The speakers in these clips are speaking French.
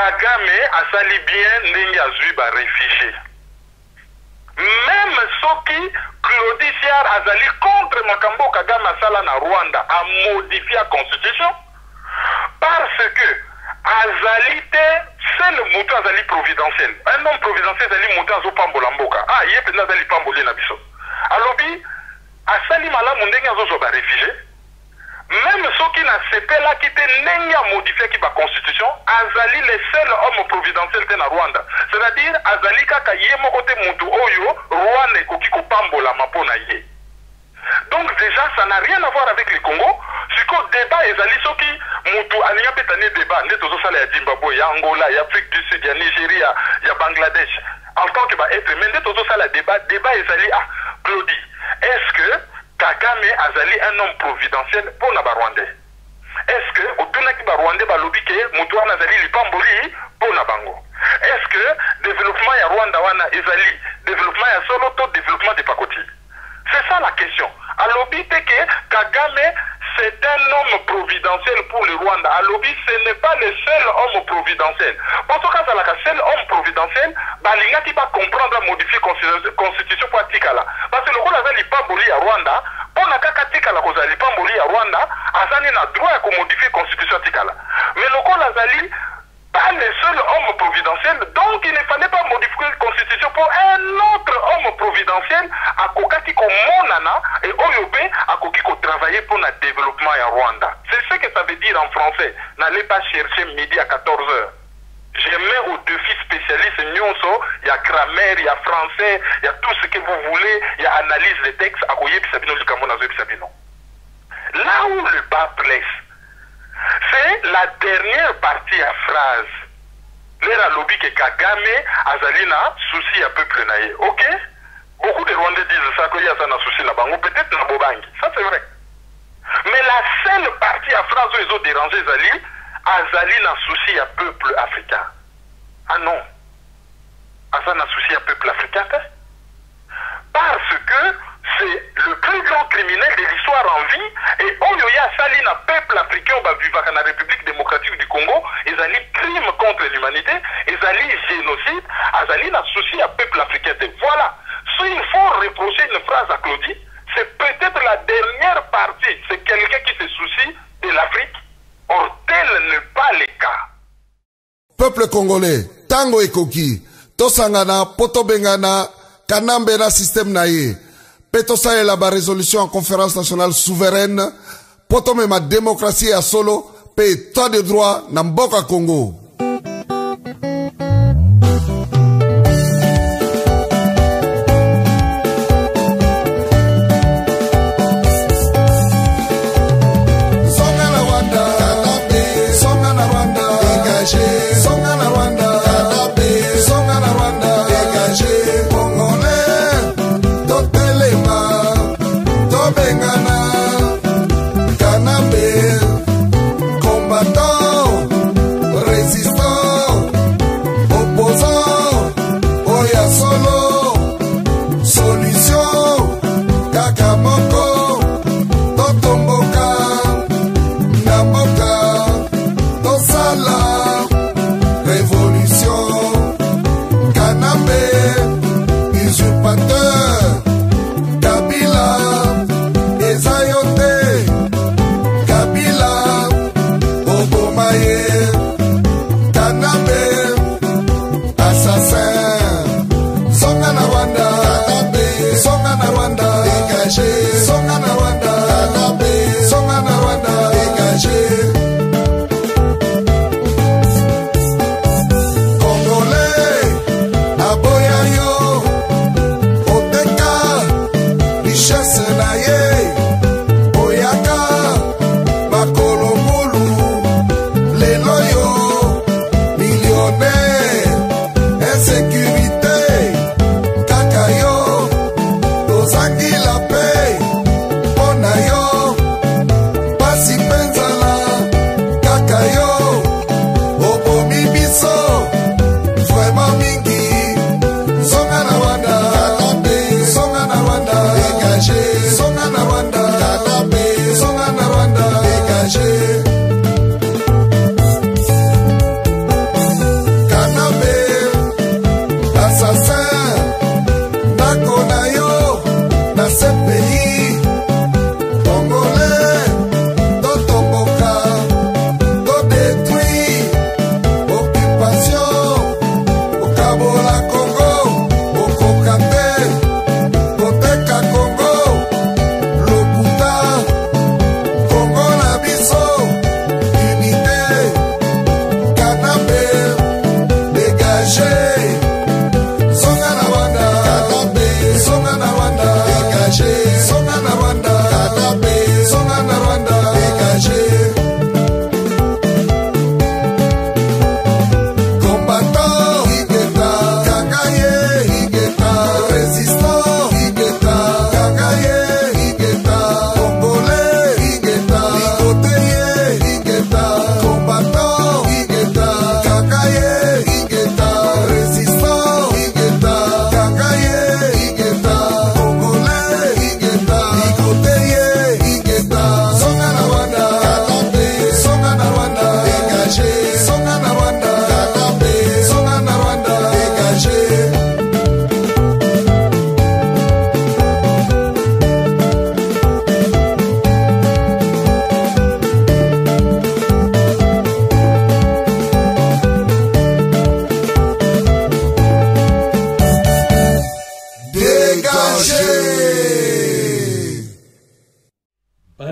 Kagame asali bien ndenge azwi ba réfugié. Même soki Claudie Siar azali contre makambo Kagame asala na Rwanda a modifié la constitution parce que azali te c'est le mouton azali providentiel. Un homme providentiel azali mouton azo pambola mboka. Ah, yé penza azali pamboli na biso. Alobi asali malamu ndenge azo ba réfugié. Même ceux qui n'a pas quitté n'enga modifié qui va constitution, azali le seul homme providentiel de la Rwanda. C'est-à-dire azali kaka yemo kote mutu oyo Rwanda kokiko pambola mapona ye. Donc déjà ça n'a rien à voir avec le Congo. Ce qu'au débat ezali soki mutu alinga petane débat ne tozo sala ya Zimbabwe, ya Angola, ya Afrique du Sud, ya Nigeria, ya Bangladesh. En tant que ba être mais ne tozo sala débat ezali ah Claudie. Est-ce que Kagame azali un homme providentiel pour na Rwandais? Est-ce que otuna ki Rwandais balobi ke mutu wana azali lipamboli pour na bango? Est-ce que développement ya Rwanda wana ezali développement ya solo to développement de pakoti? C'est ça la question. Alobi te ke Kagame c'est un homme providentiel pour le Rwanda. Alobi ce n'est pas le seul homme providentiel. Parce que ça la seul homme providentiel, balinga qui va comprendre à modifier constitution pour Tikala. Parce que le rôle azali pamboli à Rwanda, pour na kaka Tikala ko zali pamboli à Rwanda, azali na droit à modifier constitution Tikala. Mais le rôle azali pas le seul homme providentiel, donc il ne fallait pas modifier la constitution pour un autre homme providentiel à kokati ko monana et oyobe à kokiko travailler pour le développement à Rwanda. C'est ce que ça veut dire en français. N'allez pas chercher midi à 14h. Je mets au défi spécialiste Nyonso, il y a grammaire, il y a français, il y a tout ce que vous voulez, il y a analyse des textes, à koye bisabino likamona zo bisabino. Là où le bas blesse, c'est la dernière partie à phrase. L'era lobby que Kagame azalina souci à peuple naïe. Ok? Beaucoup de Rwandais disent ça qu'il y a ça na souci na bango, peut-être na bobangi. Ça c'est vrai. Mais la seule partie à phrase où ils ont dérangé Zali, azalina souci à peuple africain. Ah non. Azalina souci à peuple africain. Parce que c'est le plus grand criminel de l'histoire en vie et Oyoya Salina, peuple africain, vivant dans la République démocratique du Congo, ils ont un crime contre l'humanité, ils ont un génocide, ils ont un souci à peuple africain. Voilà. S'il faut reprocher une phrase à Claudie, c'est peut-être la dernière partie. C'est quelqu'un qui se soucie de l'Afrique. Or, tel n'est pas le cas. Peuple congolais, tango ekoki, tosangana, potobengana, kanambe na système naye. Petosa et la résolution en conférence nationale souveraine, potome ma démocratie à solo, paye toi de droit, n'amboka Congo.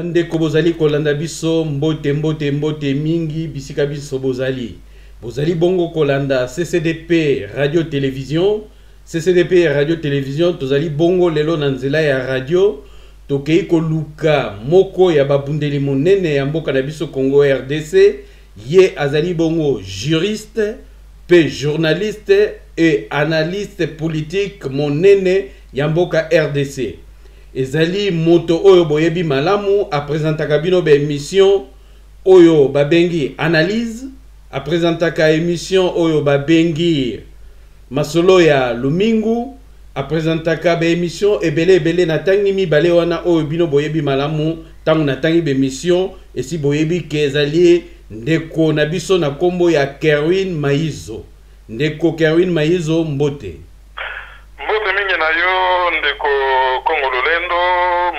bandeko bozali kolanda biso mbote mingi bisika biso bozali bongo kolanda CCDP radio télévision tozali bongo lelo na nzela ya radio tokei koluka moko ya babundeli monene ya mboka na biso Congo RDC ye azali bongo juriste pe journaliste et analyste politique monene ya mboka RDC. Ezali moto oyo boyebi malamu apresentaka bino be émission oyo babengi analyse, apresentaka émission oyo babengi masolo ya lumingu, apresentaka be émission ebele na tangi mibale wana oyo bino boyebi malamu tangu na tangi be émission esi boyebi ke ezali ndeko na biso na kombo ya Kerwin Maizo. Ndeko Kerwin Maizo mbote. Mbote mingi na yo ndeko Congo Lolendo,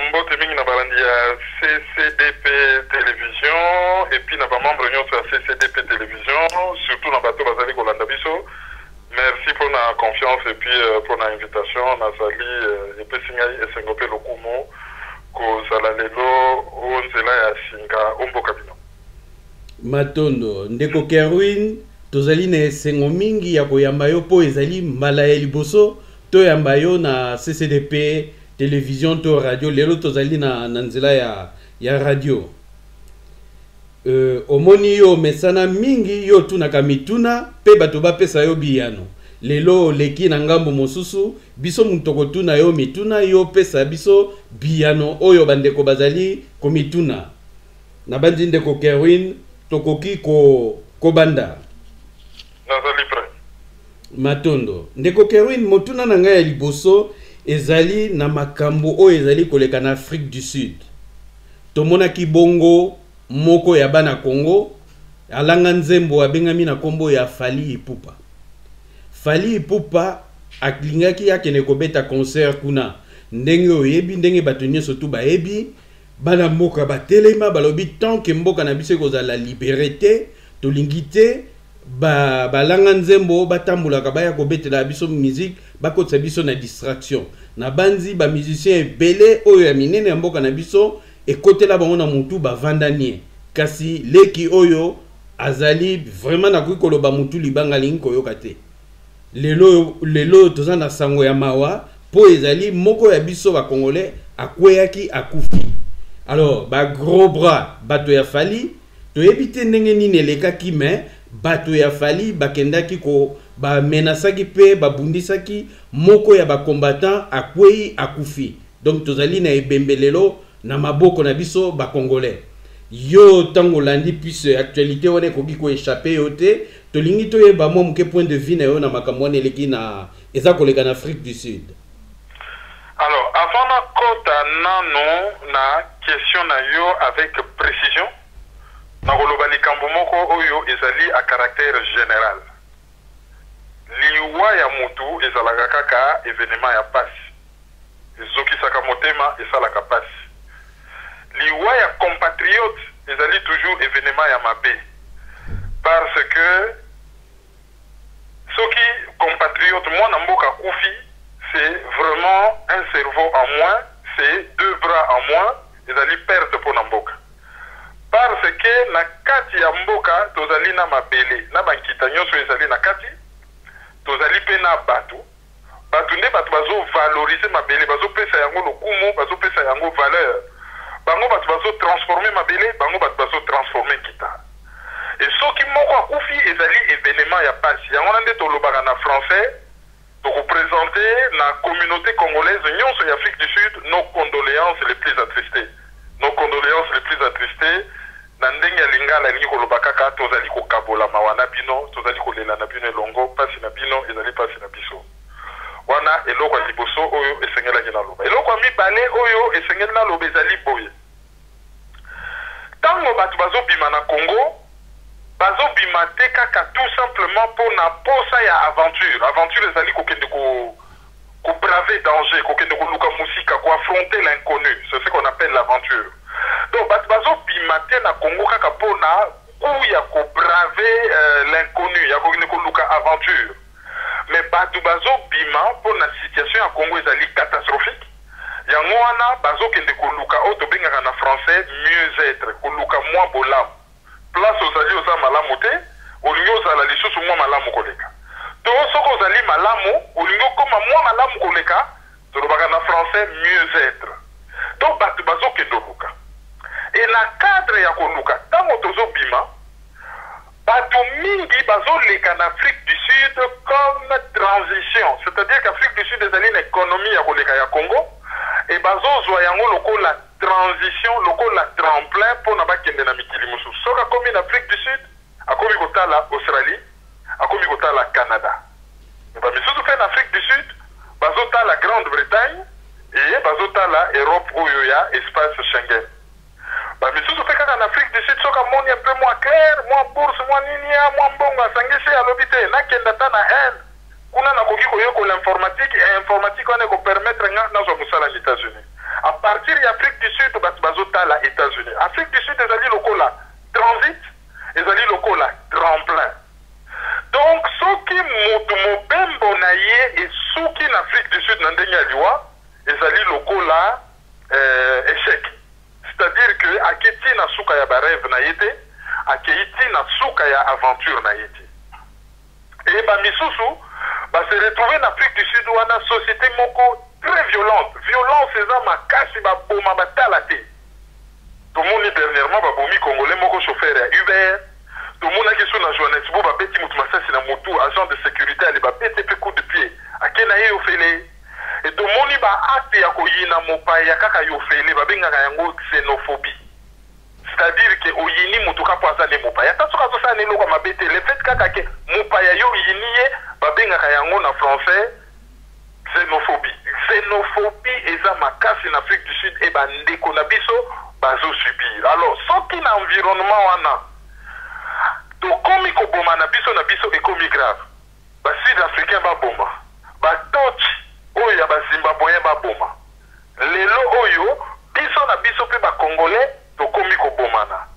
mbote mingi na balandi ya CCDP Télévision et puis na ba membre nyonso ya CCDP Télévision, surtout na bato bazali kolanda biso. Merci pour la confiance et puis pour l'invitation. Nazali et puis singai esengope lokumo ko zala lelo onzela ya singa omboka bino. Matondo ndeko Kerwin tozali na esengo mingi ya koyamba yo po ezali mbala ya liboso to yamba yo na CCDP télévision to radio lelo tozali na nzela ya radio. Omoni yo mesana mingi yo tunaka mituna pe bato bapesa yo biyano lelo leki na ngambo mosusu biso mutoko tuna yo mituna yo pesa biso biyano oyo bandeko bazali ko mituna na bandi ndeko Kerwin tokoki ko banda nazali pre Matondo ndeko Kerwin motuna na ngai ya liboso ezali na makambo oyo ezali koleka na Afrique du Sud. Tomona ki bongo moko ya bana Congo alanga nzembo abengami na kombo ya Fally Ipupa. Fally Ipupa aklingaki yakene kobeta concert kuna ndenge oyebi ndenge bato nyonso tu bayebi bana mboka batelema balobi tant que mboka na biso kozala liberté tolingi te balanga nzembo batambulaka baya kobetela biso musique bakotisa biso na distraction na banzi ba musicien ebele oyo ya minene ya mboka na biso ekotela bango na mutu bavandanie kasi leki oyo azali vraiment na koloba mutu libanga lingi koyoka te lelo toza na sango ya mawa po ezali moko ya biso ba congolais akweyaki akufi. Alors ba gros bras bato ya Fally toyebi te ndenge nini elekaki mais bato ya Fally bakendaki ko ba menasaki pe babundisaki moko ya ba combattant akwei akufi. Donc tozali na ebembelelo na maboko na biso ba congolais. Yo tango landi puisse actualité wane koki ko échapper yote tolingi toyeba mo mke point de vue na yo na makambo wana eleki na eza koleka na Afrique du Sud. Alors avant na kota nano na question na yo avec précision na koloba likambo moko oyo ezali à caractère général. Liwa ya mutu ezalaka kaka événement ya pasi ezokisaka motema esalaka pasi. Liwa ya compatriote ezali toujours événement ya mabe parce que soki compatriote mwana mboka kufi c'est vraiment un cerveau en moins, c'est deux bras en moins, ezali perte pour na mboka parce que na kati ya mboka tozali na mabele na bankita nyonso ezali na kati tozali pe na batu nde bato bazo valoriser mabele bazo pesa yango lokumu bazo pesa yango valeur bango bato bazo transformer mabele bango bato bazo transformer kita et soki moko akufi ezali événement ya pasi yango nde tolobaka na français pour représenter la communauté congolaise nyonso ya Afrique du Sud nos condoléances les plus attristées na ndenge lingala lingi koloba kaka tozali kokabola mawana bino tozali kolela na bino elongo pasi na bino ezali pasi na biso wana eloko ya liboso oyo esengelaki na loba eloko ya mibale oyo esengeli na loba ezali boye tango bato bazobima na Congo bazobima te kaka tout simplement pour na posa ya aventure ezali kokende ko braver danger kokende koluka musika ko affronter l'inconnu c'est ce qu'on appelle l'aventure. Donc bato bazobima te na Congo kaka pona kuya ko braver l'inconnu ya kokende koluka aventure mais bato bazobima pona situation ya Congo ezali catastrophique yango wana bazokende koluka oyo tobengaka na français mieux être koluka mwa bolamu place ozali oza malamu te olingi ozala lisusu mwa malamu koleka to soki ozali malamu olingi okoma mwa malamu koleka tolobaka na français mieux être to bato bazokende oluka e na cadre ya koluka ntango tozobima bato mingi bazoleka na Afrique du Sud comme transition, c'est-à-dire qu'Afrique du Sud ezali na économie ya koleka ya Congo et bazozwa yango lokola transition lokola tremplin mpona bakende na mikili mosusu soki akomi na Afrique du Sud akomi kotala Australie akomi kotala Canada bamisusu mpe na Afrique du Sud bazotala Grande-Bretagne et bazotala Europe oyo ya espace Schengen bamisusu mpe kaka na Afrique du Sud soki amoni mpe mwa clair mwa bourse mwa nini ya mwa mbongo asangisi alobi te nakenda ta na Inde kuna nakoki koyekola informatique et informatique wana ekopermettre nga nazwa mosala na États-Unis à partir ya Afrique du Sud bato bazotala États-Unis Afrique du Sud ezali lokola transit ezali lokola tremplin donc soki moto mobembo na ye esuki na Afrique du Sud na ndenge ya liwa ezali lokola échec c'est-à-dire que aketi na suka ya barêve na ye te akeiti na suka ya aventure na ye te et bamisusu se retrouver en Afrique du Sud wana société moko très violente violence eza makasi baboma batala te tomoni dernièrement babomi congolais moko chauffeur ya Uber tomonaki so na Johannesburg babeti mutu masasi na motu agent de sécurité ali babeti pe coup de pied akena ye ofele et tomoni ba acte ya koyina mopaya kaka yofele babengaka yango xénophobie c'est-à-dire que oyini mutu kapo azali mopaya ta soka tosala ne loko mabete le fait kaka ke mopaya yo yini ye babengaka yango na français xénophobie xénophobie eza makasi na Afrique du Sud et bandeko na biso bazo subir alors soki na environnement wana tokomi koboma na biso ekomi grave ba sud africain baboma batochi oyo ya bazimbabweyen baboma lelo oyo biso na biso pe bakongolais tokomi kobomana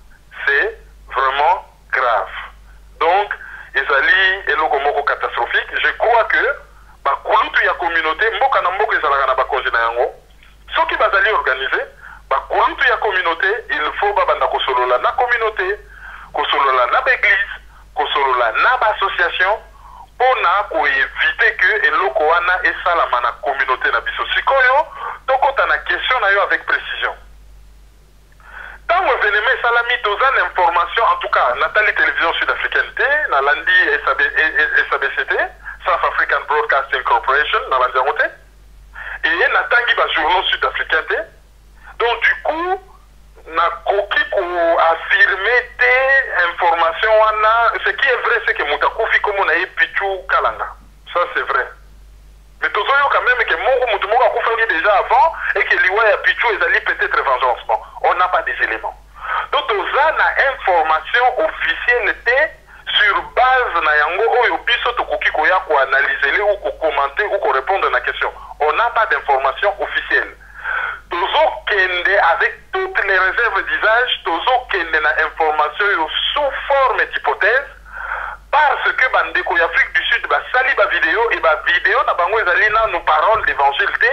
c'est vraiment grave donc ezali eloko moko catastrophique je crois que bakulutu ya communauté mboka na mboka ezalaka na bakonzi na yango soki bazali organisé bakulutu ya communauté il faut babanda kosolola na communauté kosolola na baéglise kosolola na baassociation mpona koevite ke eloko wana esalama na communauté na biso sikoyo tokota na question na yo avec précision ntango evenema esalami toza na information en tout cas natali télévision sud-africaine te nalandi SABC te South African Broadcasting Corporation nalandi yango te et natangi bajournaux sud-africain te donc du coup nakoki koaffirme te information wana ce qui est vrai c'est que moto akufi komona ye Pichu Kalanga ça c'est vrai mais tozoyo quand même que moko moto moko akufaki déjà avant et que liwa ya Pichu ezali peut-être vengeance bon on n'a pas des éléments donc toza na information officielle te sur base na yango oyo biso tokoki koya koanalyser ou kokomenter ou korépondre na question on n'a pas d'information officielle tozokende avec toutes les réserves d'usage tozokende na information sous forme d'hypothèse parce que bandeko ya Afrique du Sud basali ba vidéo et ba vidéo na bango ezali na nos paroles d'évangile te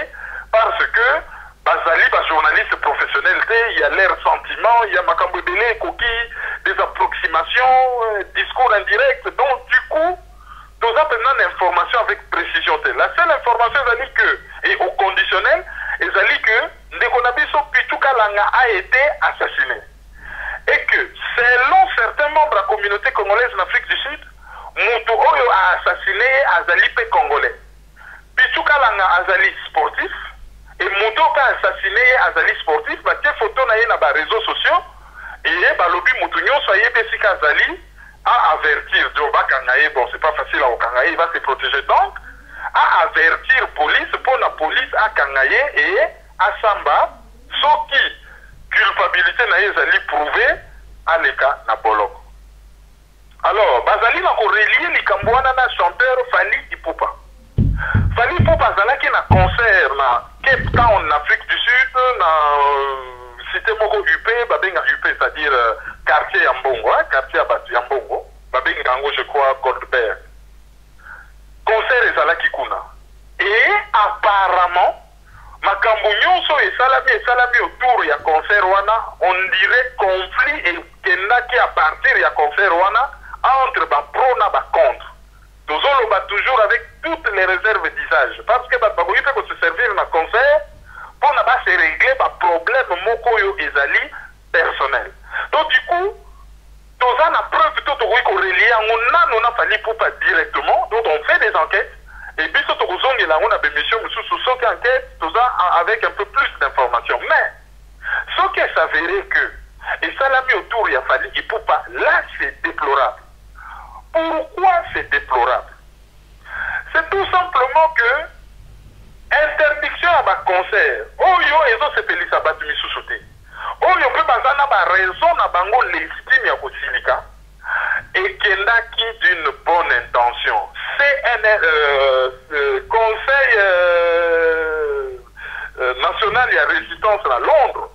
parce que bazali ba journalistes professionnels te il y a leurs sentiments il y a makambo ebele koki des approximations discours indirects donc du coup toza maintenant l'information avec précision te la seule information ezali que et au conditionnel ezali que ndeko na biso Pichu Kalanga a été assassiné et que selon certains membres de la communauté congolaise en Afrique du Sud mutu oyo a assassiné azali pe congolais Pichu Kalanga azali sportif et mutu oyo assassiné azali sportif batie photo na ye na ba réseaux sociaux et balobi mutu nyonso ayebi esika azali à avertir jo bakanga ye bon c'est pas facile à okanga ye il va se protéger donc à avertir police pour la police à kangaye et à samba soki culpabilité na ezali prouvé à l'état na boloko alors bazali na ko relier likambo wana na chanteur Fally Ipupa azalaki na concert na Cape Town en Afrique du Sud na cité moko UP babenga UP c'est-à-dire quartier ya Mbongo quartier ya batu ya Mbongo babenga yango je crois Goldberg concert ezalaki kuna et apparemment makambo nyonso salami autour ya concert wana, on dirait conflit et kendaki à partir ya concert wana entre ba pro na ba contre. Tozoloba toujours avec toutes les réserves d'usage parce que bakoki pe ko se servir na concert pour na ba se régler ba problème moko yo ezali personnel. Donc du coup, toza na preuve tout tokoki ko relier on na fali poupa directement, donc on fait des enquêtes. Et puis, surtout, on a des missions sous enquête, avec un peu plus d'informations. Mais, ce qui est avéré que, et ça l'a mis autour, il a fallu, il ne peut pas. Là, c'est déplorable. Pourquoi c'est déplorable? C'est tout simplement que, interdiction à ma concert, oh yo, ils ont sepelé sa batte mis sous sauté. Oh yo, peut pas avoir raison à bango légitime à Kosilika. Et qu'il n'a qui d'une bonne intention. C'est un conseil national de résistance à Londres.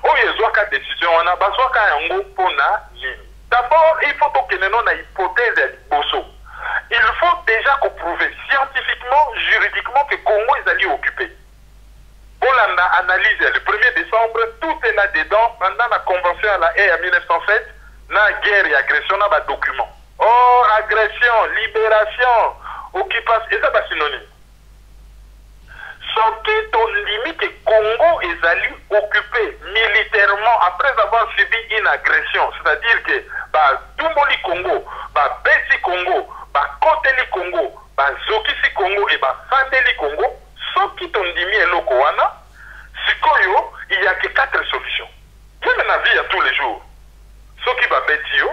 Où il y a des décisions, on a besoin d'un groupe pour la ligne. D'abord, il faut que nous ayons une hypothèse de Bosso. Il faut déjà qu'on prouve scientifiquement, juridiquement que Congo est allé occuper. Pour l'analyse, le 1er décembre, tout est là-dedans, pendant la convention à la haie en 1907. Na guerre et agression na ba document. Oh, agression, libération, occupation, et ça va synonyme. Sauf que ton limite Congo est allé occuper militairement après avoir subi une agression. C'est-à-dire que bah Dumboli Congo, bah Bessi Congo, bah Koteli Congo, bah Zokisi Congo et bah Fandeli Congo, sauf que ton limite est lokoana, il n'y a que 4 solutions. Il y a la vie à tous les jours. Ce qui va bêtir,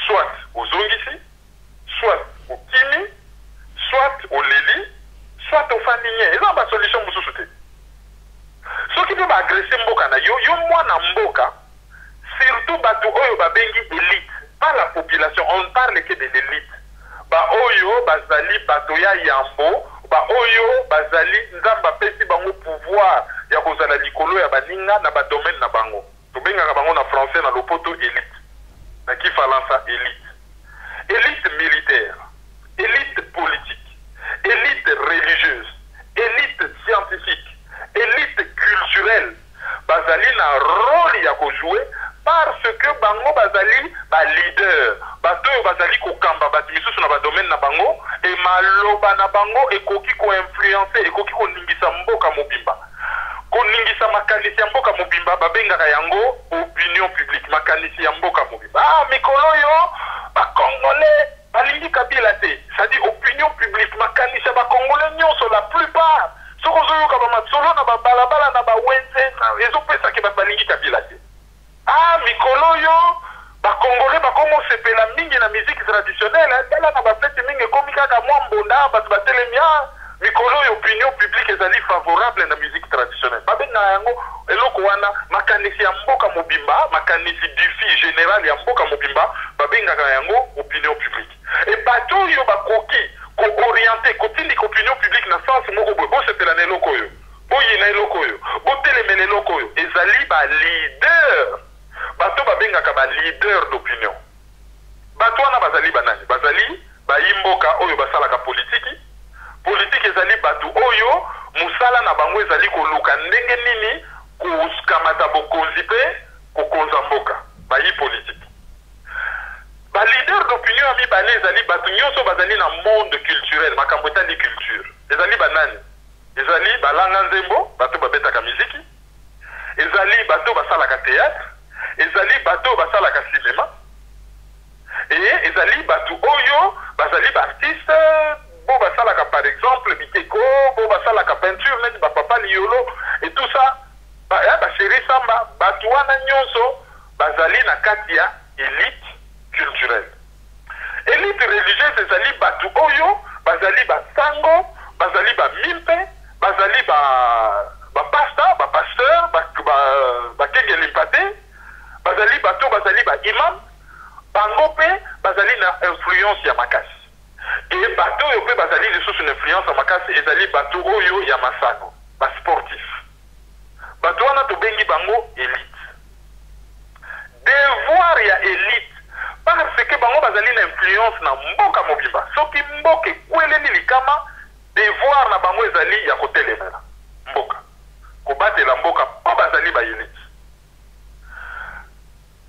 soit aux Zongisi, soit au Kimi, soit au Lili, soit au Familien. Et là, la solution pour soutenir. Ce qui peut agresser Mboka, yo moi na Mboka, surtout Bato Oyo Babengi élite, pas la population, on parle que de l'élite. Ba Oyo, Bazali, Batoya Yambo, Ba Oyo, Bazali, Nzamba Pesi Bango pouvoir, Yakozala Likolo, Yabaninga, na ba domaine na Bango. Benga bango na français na lopoto élite. Na ki falansa élite. Élite militaire, élite politique, élite religieuse, élite scientifique, élite culturelle. Bazali na rôle ya ko jouer parce que bango bazali ba leader. Bato bazali ko kamba batimisu na ba domaine na bango et maloba na bango ekoki ko influencer, ekoki ko ningisa mboka mobimba. Koningisa makanisi ya mboka mobimba babengaka yango opinion publique makanisi ya mboka mobimba mikolo yo bakongolais balingi kabila te c'est-à-dire opinion publique makanisi ya bakongolais nyonso la plupart soko ozoyoka bamasolo na babalabala na bawenze ezopesaki balingi kabila te mikolo yo bakongolais bakomo sepela mingi na musique traditionnelle tala na bafete mingi ekomi kaka mwa mbonda bato batelemia mikolo yo opinion publique ezali favorable na musique traditionnelle babenga yango eloko wana makanisi ya mboka mobimba makanisi défi général ya mboka mobimba babengaka yango opinion publique et bato yo bakoki ko-orienter kotindika opinion publique na sens moko boye bosepela na eloko oyo boyina eloko oyo botelemela eloko oyo ezali baleader bato babengaka baleader d'opinion bato wana bazali banani bazali bayimboka oyo basalaka politiki politique ezali batu oyo musala na bango ezali koluka ndenge nini kukamata bokonzi pe kokonza mboka bayi politique ba leader d'opinion ami bale ezali batu nyonso bazali na monde culturel makambo etali culture ezali banani ezali balanga nzembo bato babetaka miziki ezali bato basalaka théâtre ezali bato basalaka cinéma et ezali batu oyo bazali ba artiste bon basalaka par exemple biteko bon basalaka peinture neti bapapa liolo et tout ça basheri samba bato wana nyonso bazali na kati ya élite culturelle élite religieuse ezali bato oyo bazali basango bazali bamimpe bazali bapasta bapasteur bakengeli mpate bazali bato bazali baimam bango mpe bazali na influence ya makasi et bato oyo mpe bazali lisusu na influence ya makasi ezali bato oyo ya masano basportif bato wana tobengi bango élite devoir ya élite parce que bango bazali na influence na mboka mobimba soki mboka ekweleli likama devoir na bango ezali ya kotelemela mboka kobatela mboka po bazali ba élite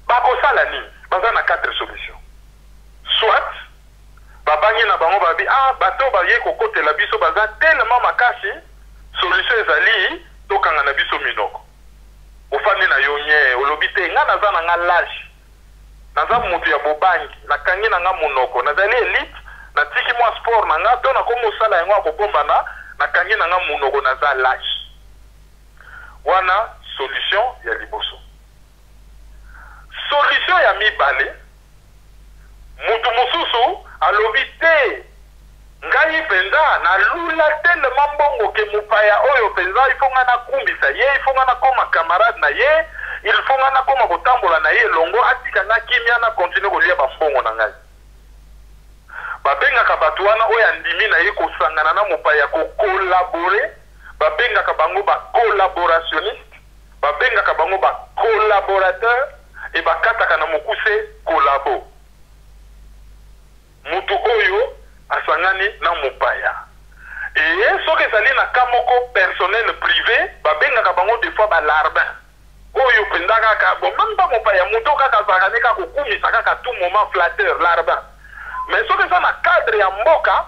bakosala nini baza na 4 solutions soit babangi na bango babi bato baye kokotela biso baza tellement makasi solution ezali tokanga na biso minoko ofandi na yo nye olobi te nga naza na nga lage naza mutu ya bobangi nakangi na nga monoko nazali élite natiki mwa sport na nga to nakomosala yango akobombana nakangi na nga monoko naza lage wana solution ya liboso solution ya mibale mutu mosusu alobi te ngai mpenza nalula telema mbongo ke mopaya oyo mpenza ifonga nakumbisa ye ifonga nakoma camarade na ye ifonga nakoma kotambola na ye elongo atika nga kimia na continue kolia bambongo na ngai babengaka bato wana oyo andimi na ye kosangana na mopaya kokolabore babengaka bango bacollaborationniste babengaka bango bacolaborateur e bakataka na mokuse kolabo mutu oyo asangani na mopaya e soki ezali na ka moko personnel privé babengaka bango des fois balarbin oyo mpenza kaka bon même pas mopaya mutu kaka azalaka kaka kokumisa kaka tout moment flatteur larbin mais soki eza na cadre ya mboka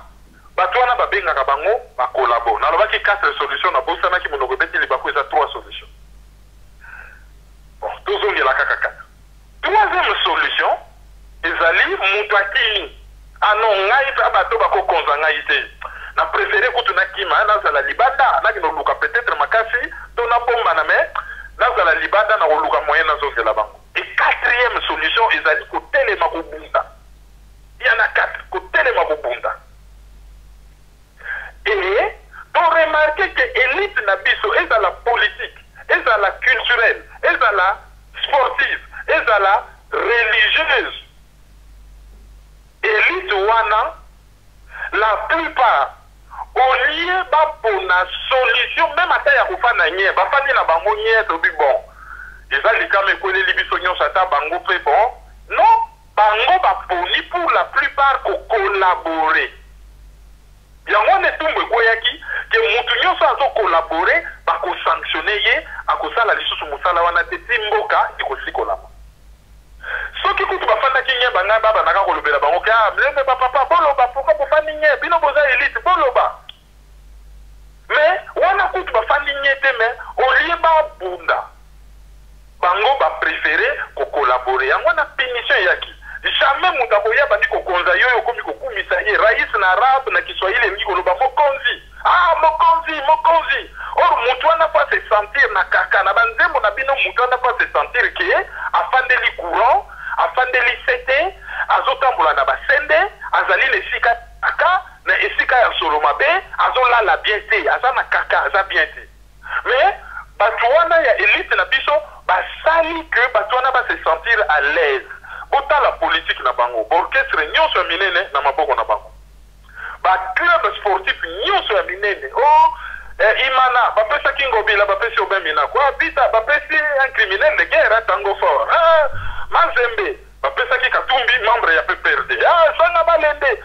bato wana babengaka bango bakolabo nalobaki 4 solutions nabosanaki monoko ebeteli bako eza 3 solutions bon tozongela kaka 4 troisième solution ezali mutu akini non ngai mpe bato bakokonza ngai te na préféré kutu nakima nazala libanda naki noluka peut-être makasi to nabombana me nazala libanda na koluka moyen nazongela bango et quatrième solution ezali kotelema kobunda yana 4 kotelema kobunda et to remarquer que élite na biso ezala politique ezala culturelle ezala sportive ezala religieuse élite wana la plupart au lieu bapona solution même ata ya kofanda nye bafandi na bango nye tobi bon eza likama ekweleli biso nyonso ata bango mpe bon non bango baponi pour la plupart kokolabore yango wana etumbu ekweyaki ke mutu nyonso azokolabore bakosanctionne ye akosala lisusu mosala wana te ti mboka ekosikolama soki kutu bafandaki nye bangai babanaka kolobela bango ke mlembe bapapa boloba pourkua bofandi nye bino boza élite boloba mais wana kutu bafandi nye te mais olie babunda bango bapréféré kokolabore yango wana punition eyaki jamais mutu akoya bandi kokonza yo okomi kokumisa ye rais na arabe na kiswahili elingi koloba mokonzi mokonzi or mutu wana pa se sentir na kaka na banzembo na bino mutu wana pa se sentir ke afandeli courant afandeli sete azotambola na basende azali na esika aka na esika ya solo mabe azolala bien te aza na kaka aza bien te mais bato wana ya élite na biso basali ke bato wana base sentir à l'aise botala politique na bango baorchestre nyonso ya minene na maboko na bango baclub sportif nyonso ya minene imana bapesaki ngobila bapesi obemina kwa bita bapesi un criminel de guerre tango fort mazembe bapesaki katumbi membre ya PPRD sanga balende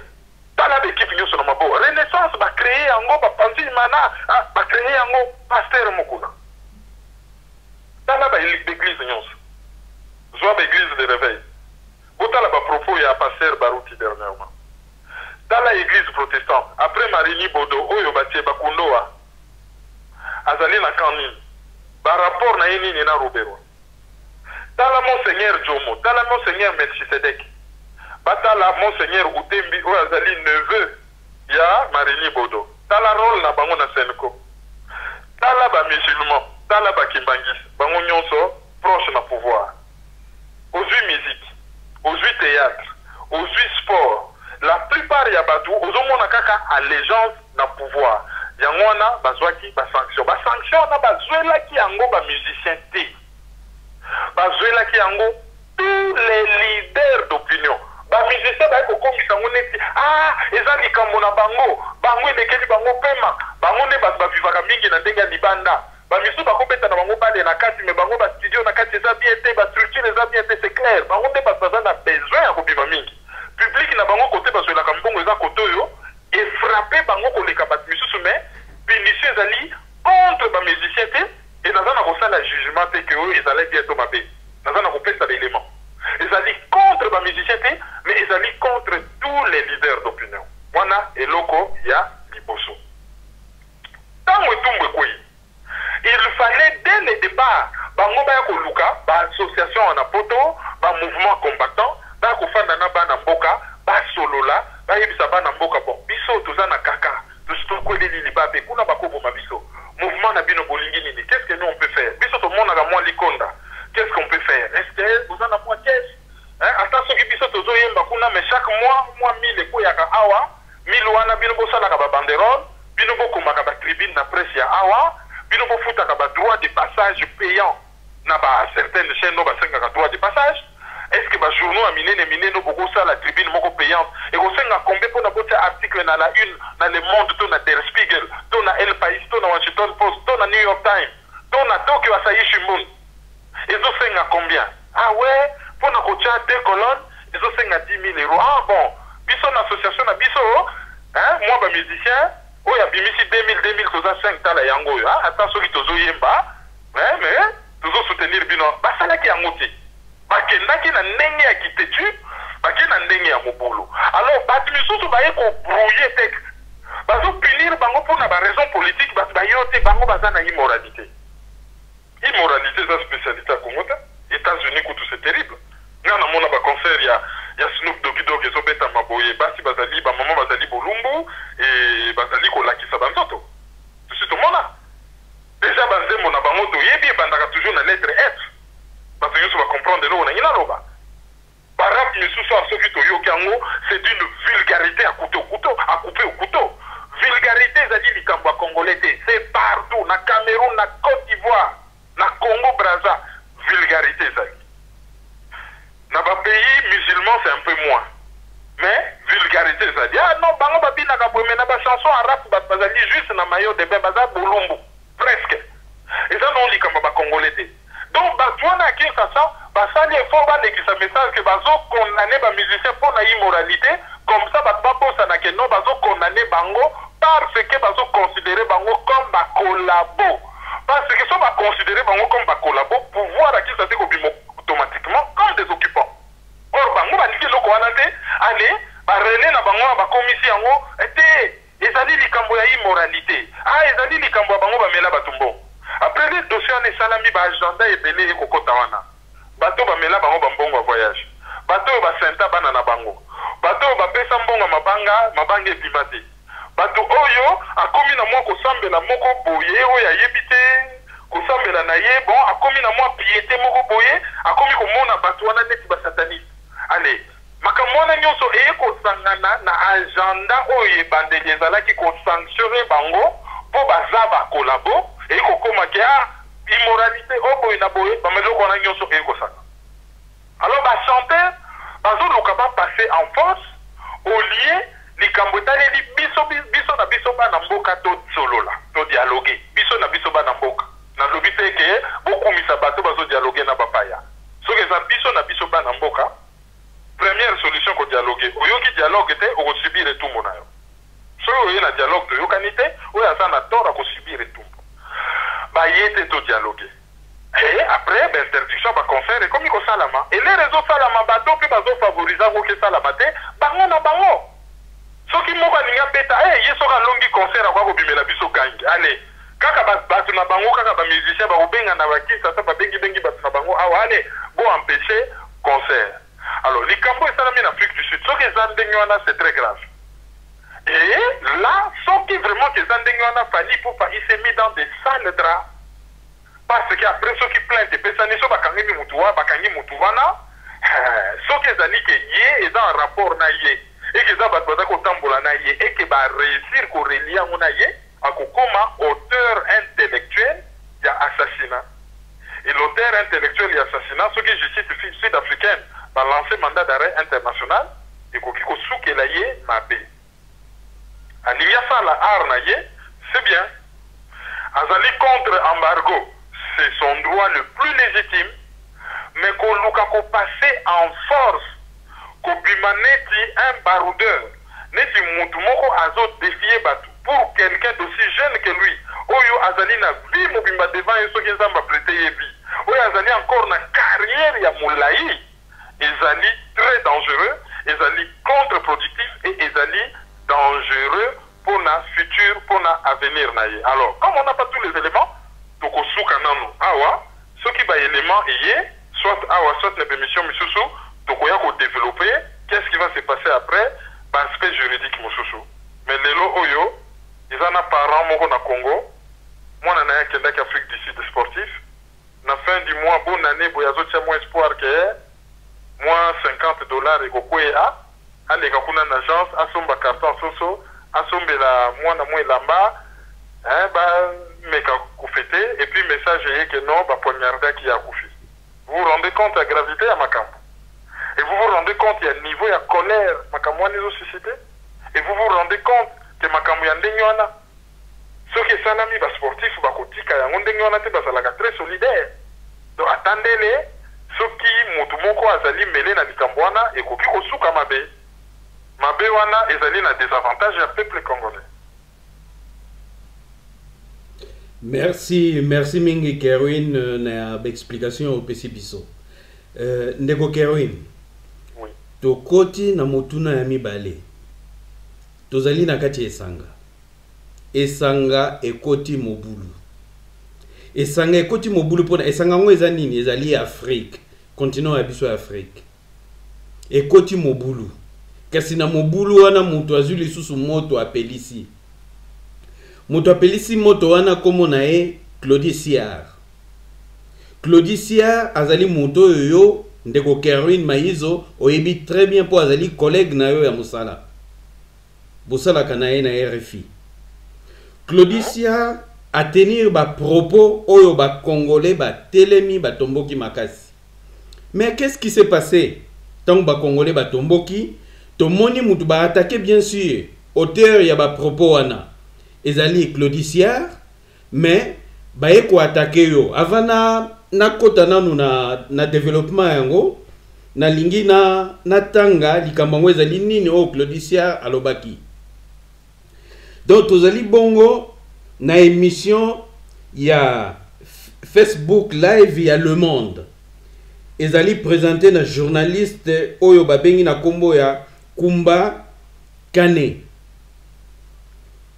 tala bekipe nyonso na maboko renaissance bacreye yango bapanzi imana bacreye yango pasteur mokuna tala baéglise nyonso zwa baéglise de réveil botala bapropos ya pasteur baruti dernièrement tala église protestante après Marini Bodo oyo batie bakundoa azali na kanini barapport na ye nini na Roberwa tala monseigneur Jomo tala monseigneur Melchisedek batala monseigneur Utembi oyo azali neveu ya Marini Bodo tala rôle na bango na Senko tala ba musulman tala bakimbangisi bango nyonso proche na pouvoir ozwi musique ozwi théâtre ozwi sport la plupart ya bato ozomona kaka allégeance na pouvoir yango wana bazwaki basanction wana bazwelaki yango bamusicien te bazwelaki yango tous les leaders d'opinion bamusicien baye kokomisa yango neti eza likambo na bango elekeli bango pema bango nde bato bavivaka mingi na ndenge ya libanda bamisu bakobeta na bango bale na kati me bango bastudio na kati eza bien te bastructure eza bien te c'est clair bango nde bato baza na besoin ya kobima mingi public na bango kote bazwelaka mbongo eza kote oyo efrape bango koleka bato misusu me punition ezali contre bamusicien te ezalaki bien to mabe naza na kopesa baélément ezali contre bamusicien te mais ezali contre tous les leaders d'opinion wana eloko ya liboso ntango etumbu ekwei il fallait dès le départ bango baya koluka baassociation wana poto bamouvement combattant baya kofanda na bana mboka basolola bayebisa bana mboka bon biso toza na kaka tokoeleli liba mpe kuna bakoboma biso mouvement na bino bolingi nini qu'est-ce que nous on peut faire biso tomonaka mwa likonda qu'est-ce qu'on peut faire est-ce que boza na mwa caisse ata soki biso tozoyemba kuna mais chaque mois mwa 1000 ekweyaka awa 1000 wana bino bosalaka babanderole bino bokomaka batribune na presse ya awa bino bofutaka badroit de passage payant na bacertaine chaîne no basengaka droit de passage est-ce que bajournaux ya minene bokosala tribune moko payante ekosenga combien mpona botia article na la une na le monde to na Der Spiegel to na El País to na Washington Post to na New York Times to na Tokyo Asahi Shimbun ezosenga combien ah ouais mpona kotia 2 colonnes ezosenga 10 000 euros ah bon biso na association na biso mwa bamusicien oyo abimisi 2000 toza 5 tala yango oyo ata soki tozoyemba mais tozosoutenir bino basalaki yango te bakendaki na ndenge ya kitetu bake na ndenge ya mobulu alors bato misusu baye kobrouille texte bazopunir bango mpona baraison politique bato bayo te bango baza na immoralité eza spécialité ya Congo te États-Unis kutu c'est terrible nga namona baconcert ya Snoop Doggy ezobetama boye basi bazali bamama bazali bolumbu e bazali kolakisa banzoto tosi tomona déjà banzembo na bango toyebi ebandaka toujours na lettre F bato nyonso bacomprendre eloko nangi naloba barap misusu asoki toyoki yango c'est d'une vulgarité à couper au couteau vulgarité ezali likambo ya congolais te c'est partout na Cameroun na Côte d'Ivoire na Congo Brazza vulgarité ezali na bapays musulmans c'est un peu moins mais vulgarité ezali non bango babinaka boye na bachanson ya rap bazali juste na maillot de bain baza bolumbu presque eza non likambo bacongolais te donc bato wana ya Kinshasa basali effort balekisa message ke bazokondane bamusicien mpona immoralité comme ça bato babosana ke non bazokondane bango parce que bazoconsidere bango comme bakolabo parce que so baconsidere bango comme bakolabo pouvoir ya Kinshasa kobima automatiquement comme des occupants or bango baliki eloko wana te ale barele na bango na bakomisi yango te ezali likambo ya immoralité ezali likambo ya bango bamela bato mbongo après les dossiers wana esalami baagenda ebele ekokota wana bato bamela bango bambongo ya voyage bato oyo basenta bana na bango bato oyo bapesa mbongo mabanga ebima te bato oyo akomi na mwa kosambela moko boye oyo ayebi te kosambela na ye bon akomi na mwa piété moko boye akomi komona bato wana neti basataniste ale makambo wana nyonso eye kosangana na agenda oyo ebandeli ezalaki kosanctionne bango mpo baza bakolabo eye kokomaki immoralité oyo boye na boye bameloko wana nyonso eye kosanga alors bachanteur bazoluka bapasse en force au lieu likambo etaleli biso na biso bana mboka tosolola todialogue biso na biso bana mboka nalobi te ke bokumisa bato bazodialogue na bapaya soki eza biso na biso bana mboka première solution kodialogue oyoki dialogue te okosubir etumbu na yo soki oye na dialogue toyokani te oyo aza na tort akosubir etumbu baye te todialogue et après interdiction baconcert ekomi kosalama elere ezosalama bato mpe bazofavorize yango kesalama te bango na bango soki moko alingi abeta ye soki alongi concert akoka kobimela biso gangi ale kaka bato na bango kaka bamusicien bakobenga na bakisasa babengibengi bato na bango awa ale bo empêcher concert alors likambo esalami na Afrique du Sud soki eza ndenge wana c'est très grave et là soki vraiment eza ndenge wana fali pupa il s'est mis dans des sales draps parce que après soki plainte epesani so bakangi mutu wana soki ezali ke ye eza en rapport na ye eke eza bato baza kotambola na ye eke bareusir korelie yango na ye akokoma auteur intellectuel ya assassinat et l'auteur intellectuel ya assassinat soki justice sud-africaine balance mandat d'arrêt international ekoki kosukela ye mabe alingi asala art na ye c'est bien azali contre embargo c'est son droit le plus légitime mais koluka kopasser en force kobima neti un baroudeur neti mutu moko azodéfier bato pour quelqu'un d'aussi jeune que lui oyo azali na vie mobimba devant ye soki nzambe aprete ye vie oyo azali na futur, pour na avenir na ye. Alors, comme on n'a pas tous les éléments, toko souka nanu. Awa, ce qui va élément est, soit awa, soit les permissions misusu, toko ya ko développer, qu'est-ce qui va se passer après, aspect juridique misusu. Mais lelo oyo, ils en a parents moko na Congo, moi na ya kenda Afrique du Sud sportif, na fin du mois, bonne année, boyazo tia moins espoir que moins $50 et kokwe a, allez kakuna na agence, asomba carton soso, asombe la moi na moi lamba, hein, ba meka koufete, et puis message est que non, ba poignarda qui a koufi. Vous vous rendez compte de la gravité à Makambo. Et vous vous rendez compte, il y a un niveau, il y a colère, Makambo nous suscité. Et vous vous rendez compte que Makambo y a un ceux qui sont amis sportifs, ils sont très solidaires. Donc attendez-les, ceux qui motumoko azali mêlé na likambwana et koki kosuka mabe. Mabe wana ezali na désavantage à peuple congolais. Merci mingi Kerwin na explication au PC biso. Ndeko Kerwin. Oui. To koti na motuna ya mibale. Tozali na kati esanga. Esanga ekoti mobulu. Esanga ekoti mobulu pona esanga ngo eza nini ezali Afrique, continent ya biso ya Afrique. Ekoti mobulu. Kasi na mobulu wana mutu azuli susu moto apelisi. Moto apelisi moto wana komo na e Claudie Siard. Claudie Siard azali moto yo ndeko Kerwin Maizo oyebi très bien po azali collègue na yo ya musala. Bosala kana e na RFI. Claudie Siard a tenir ba propos oyo ba congolais ba telemi ba tomboki makasi. Mais qu'est-ce qui s'est passé? Tant ba congolais ba tomboki, to moni mutu ba attaquer bien sûr auteur ya ba propos wana. Ezali Claudie Siard, mais ba eko attaquer yo avant na kota nanu na développement yango na lingi na tanga likambango ezali nini o Claudie Siard alobaki. Donc tozali bongo na émission ya Facebook live ya Le Monde. Ezali présenté na journaliste oyo babengi na kombo ya Kumba Kane.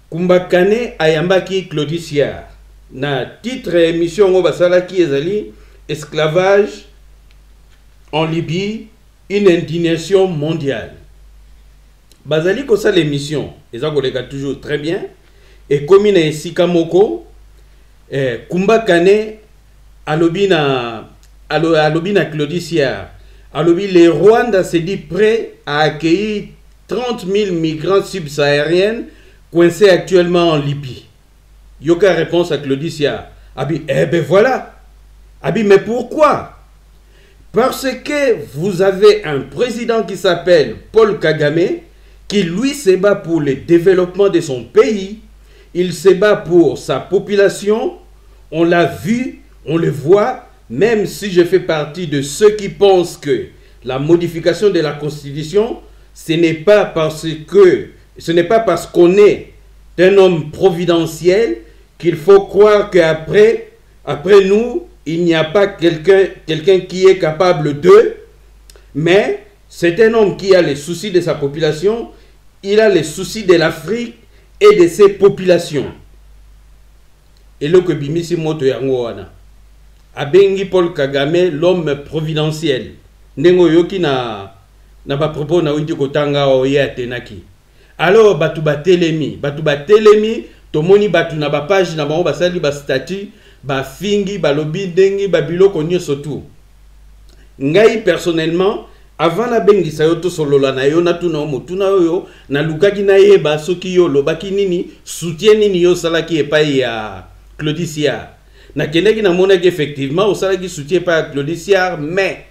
Kumba Kane ayambaki Claudie Siard. Na titre émission ngo basalaki ezali esclavage en Libye, une indignation mondiale. Bazali ko sa l'émission, eza koleka toujours très bien. Et comme na esika moko, Kumba Kane alobi na Claudie Siard. Alobi le Rwanda s'est dit prêt à accueillir 30 000 migrants subsahariens coincés actuellement en Libye. Yoka réponse à Claudie Siard. Abi, eh ben voilà. Abi, mais pourquoi? Parce que vous avez un président qui s'appelle Paul Kagame, qui lui se bat pour le développement de son pays. Il se bat pour sa population. On l'a vu, on le voit, même si je fais partie de ceux qui pensent que la modification de la Constitution, ce n'est pas parce qu'on est un homme providentiel qu'il faut croire qu'après nous, il n'y a pas quelqu'un qui est capable d'eux, mais c'est un homme qui a les soucis de sa population, il a les soucis de l'Afrique et de ses populations. Et le que bimisi moto yango wana. Abengi Paul Kagame l'homme providentiel. Nengo yoki na ba propos na windi kotanga oye atenaki. Alors batu ba telemi, tomoni batu na ba page na bango basali ba statut, ba fingi, ba lobi dengi, ba biloko nyonso tout. Ngai personnellement avant na bengi sayoto solola na yo na tuna motuna yo na lukaki na yeba soki yo lobaki nini soutien nini yo salaki epai ya Claudie Siard. Na keneki na mona effectivement au salaki soutien pas Claudie Siard, mais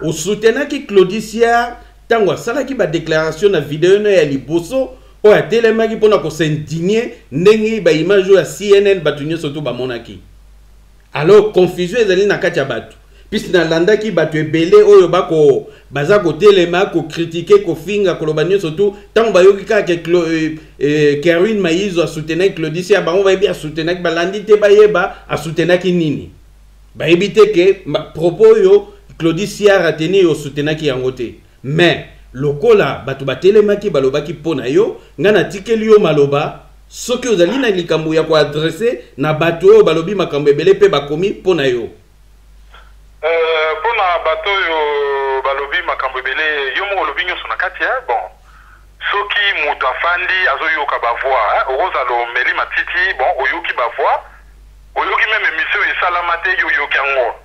au soutenaki Claudie Siard tango salaki ba déclaration na vidéo na ya liboso o ya telemaki pona ko s'indigner ndenge ba image ya CNN batunyo surtout ba monaki. Alors confusion ezali na kati ya batu. Puisque na landaki batu ebele oyo bako baza ko telema ko critiquer ko finga ko lobanyo surtout tango bayoki ka ke Kerwin Maizo a soutenir Claudie Siard bango ba bien soutenir balandi te bayeba a soutenir nini. Ba ebite ke propos yo Claudie Siard a tenu au soutenir ki yango te. Mais lokola batu ba telema ki balobaki pona yo ngana tikeli yo maloba soki ozali na likambo ya koadresse na bato oyo balobi makambo ebele mpe bakomi mpo na yo? Mpo na bato oyo balobi makambo ebele yo moko olobi nyonso na kati bon soki moto afandi azoyoka bavoi okozala omeli matiti bon oyoki bavoi oyoki meme émission esalama te yo oyoki yango.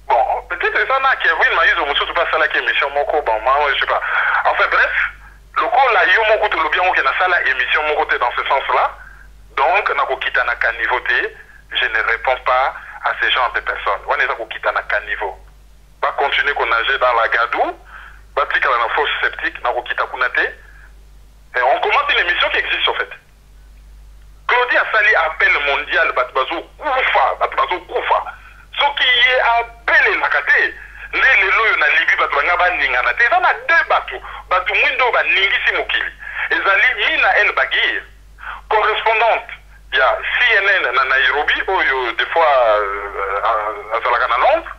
Bon, peut-être ça na Kevin Maïzo mosusu mpe asalaki émission moko bon moi je sais pas. Enfin bref, lokola yo moko tolobi yango ke nasala émission moko te dans ce sens-là, donc nakokita na caniveau te, je ne réponds pas à ce genre de personnes. Wana eza kokita na caniveau. Ba continuer qu'on nager dans la gadou, ba tikala na fausse sceptique nakokita kuna te. Et on commence une émission qui existe en fait. Claudie asali appel mondial batbazo kufa. Ce qui est appelé la kate, les loyaux na Libye batwanga ba ningana te. Dans deux batu mwindo ba ningisi mokili. Ezali Mina El Bagir, correspondante, il y a CNN na Nairobi, ou des fois azalaka na Londres,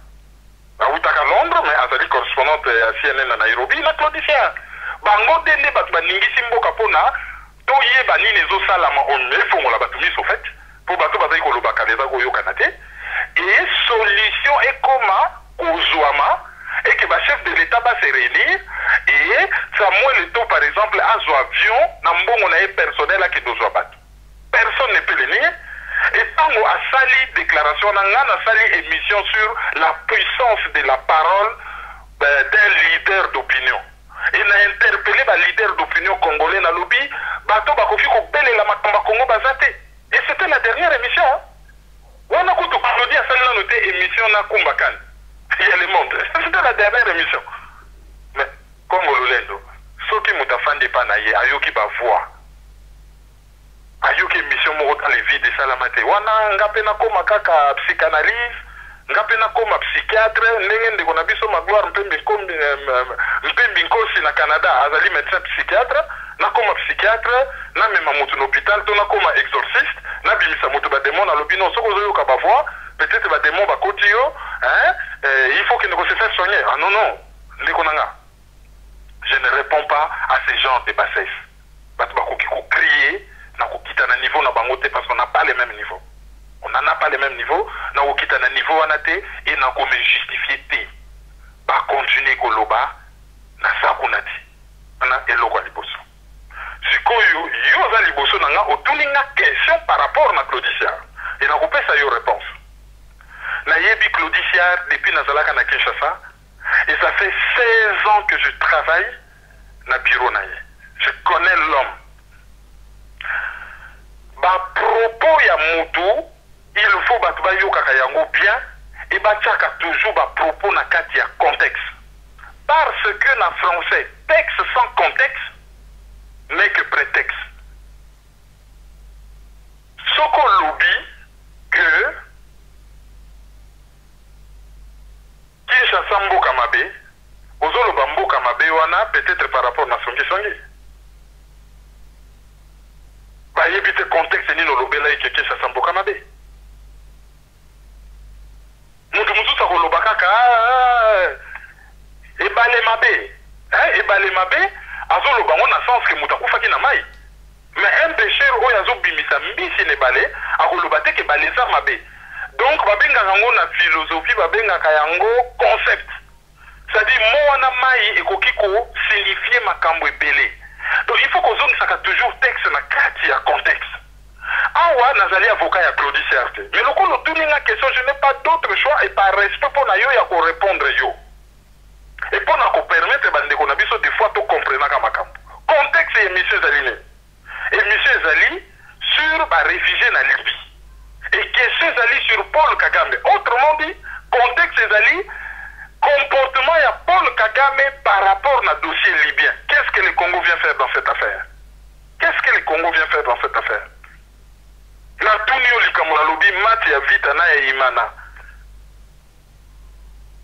autaka Londres, mais azali correspondante à CNN na Nairobi, na Claudicien. Bango dende batu ba ningisi mboka pona, to yeba nini ezosalama omefongola batu miso fait, pour batu bazali kolobaka leza koyokana te. Et solution est comment Ouzouama et que le chef de l'État va se réunir et Samuel Eto'o par exemple a son avion on a un personnel qui doit battre. Personne ne peut le nier. Et tant qu'on a sali déclaration, on a sali émission sur la puissance de la parole d'un leader d'opinion. Et on a interpellé le leader d'opinion congolais dans le lobby, bateau bakofi ko belle la makamba Congo bazate. Et c'était la dernière émission. Hein? On a coupé Claudie à celle-là noté émission na Kumbakan. Il y a le monde. C'était la dernière émission. Mais comme Ololendo, ceux qui m'ont fait pas naïe, ayoki ba voix. Ayoki émission mo dans les vies de Salamate. Wana ngapena koma kaka psychanalyse, ngapena koma psychiatre, ndenge ndeko na biso magloire mpembi nkosi na Canada, azali médecin psychiatre, na koma psychiatre, na mema mutu na hôpital, to na koma exorciste. Nabimisa moto ba démon na lobino soko zoyoka ba voix peut-être ba démon ba kotio hein il faut qu'il ne se fasse soigner. Ah non ndekonanga je ne réponds pas à ces genres de bassesse batu ba koki ko crier na kokita na niveau na bango te parce qu'on n'a pas les mêmes niveaux, on n'en a pas les mêmes niveaux na kokita na niveau wana te et na ko me justifier te ba continuer koloba na sakunati ana eloko liboso. Sikoyo yo za liboso nanga otuninga question par rapport na Claudicien et na kopesa yo réponse na yebi Claudicien depuis nazalaka na Kinshasa et ça fait 16 ans que je travaille na bureau na ye. Je connais l'homme. Ba propos ya mutu il faut batu ba yokaka yango bien et batiaka toujours ba propos na kati ya contexte parce que na français texte sans contexte n'est que prétexte. Soko lobby que Kinshasa mboka mabe, ozoloba mboka mabe wana peut-être par rapport na songi. Ba yebite contexte ni no lobela ike Kinshasa mboka mabe. Mutu mutu sa koloba kaka ebale mabe. Ebale mabe azoloba ngo na sens que mutu akufaki na mai. Mais un pécheur oyo azobimisa mbisi ne bale akoloba te ke baleza mabe. Donc babengaka yango na philosophie babengaka yango concept. C'est-à-dire mo wana mai ekoki ko signifier makambo ebele. Donc il faut kozongisaka toujours texte na kati ya contexte. Awa nazali avocat ya Claudie Certes. Mais lokolo tuninga question, je n'ai pas d'autre choix et par respect pour na yo ya ko répondre yo. Et pour nous permettre bandeko na biso des fois to comprendre ka makambo. Contexte émission Zali. Émission Zali sur ba réfugiés na Libye. Et question Zali sur Paul Kagame. Autrement dit, contexte Zali comportement ya Paul Kagame par rapport na dossier libyen. Qu'est-ce que le Congo vient faire dans cette affaire? Qu'est-ce que le Congo vient faire dans cette affaire? La tunio likamula lobi mati ya vita na ya imana.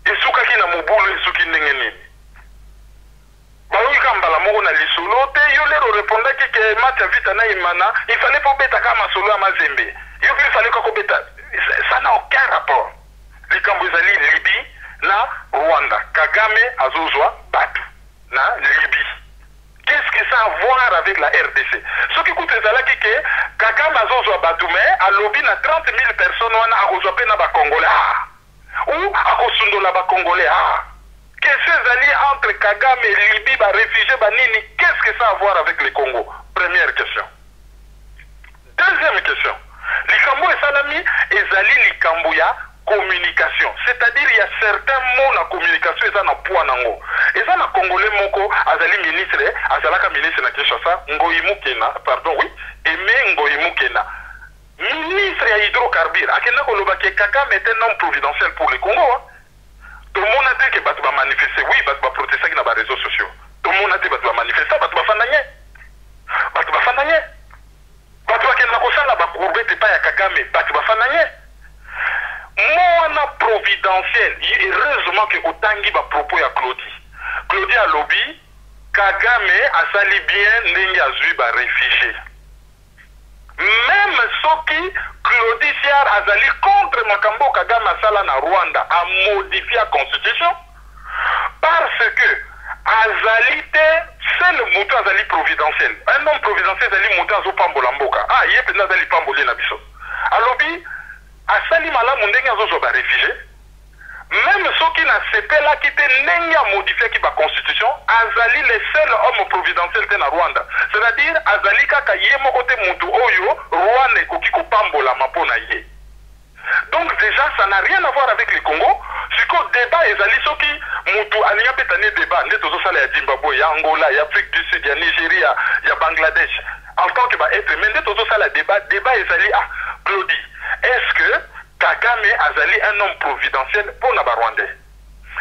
Esuka ki na mobulu esuki ndenge nini? Baoyi kambala moko na lisolo te yo lero répondaki ke match vita na imana il fallait pas beta kama solo ya mazembe. Yo il fallait ko beta. Ça n'a aucun rapport. Likambo ezali Libye na Rwanda. Kagame azozwa batu na Libye. Qu'est-ce que ça a à voir avec la RDC? Ce qui coûte les alaki que Kagame Azozo Batoumé a lobby na 30 000 personnes à Ozopé na Congolais ou à Kosundola Congolais. Qu'est-ce que ça entre Kagame et Libye, réfugiés, Nini? Qu'est-ce que ça a à voir avec le Congo? Première question. Deuxième question. Likambo et Salami ezali likambo ya communication. C'est-à-dire il y a certains mots na communication eza na poids nango. Eza na Congolais moko azali ministre, azalaka ministre na Kinshasa, Ngoyi Mukena, pardon oui, Aimé Ngoyi Mukena. Ministre ya hydrocarbures, akenda koloba ke Kagame est un homme providentiel pour le Congo. Tout le monde a dit que batu va manifester, oui, batu va protester dans les réseaux sociaux. Tout le monde a dit que batu va manifester, batu va fandanye. Batu va fandanye. Batu va kenda kosala ba courbete pa ya Kagame, batu va fandanye. Moi providentiel, heureusement que autangi ba propos ya Claudie. Claudie a lobby, Kagame a sali bien ndenge azui ba réfugié. Même ceux qui Claudie Siar azali contre Makambo Kagame Asala na Rwanda a modifié la constitution parce que azalité c'est le mouton azali providentiel. Un homme providentiel azali mouton azo pambola mboka. Ah, yé pena azali pamboli na biso. Alobi asali malamu ndenge azo ba réfugié. Même ceux qui n'a CP là qui étaient n'enga modifié qui ba constitution, azali le seul homme providentiel de na Rwanda. C'est-à-dire azali kaka yé mokote mutu oyo Rwanda koki ko pambola mapona yé. Donc déjà ça n'a rien à voir avec le Congo. C'est qu'au débat ezali ceux qui mutu alinga petane débat ne tozo sala ya Zimbabwe, ya Angola, ya Afrique du Sud, ya Nigeria, ya Bangladesh. En tant que ba être mais ne tozo sala débat ezali Claudie. Est-ce que Kagame azali un homme providentiel pour na Rwandais?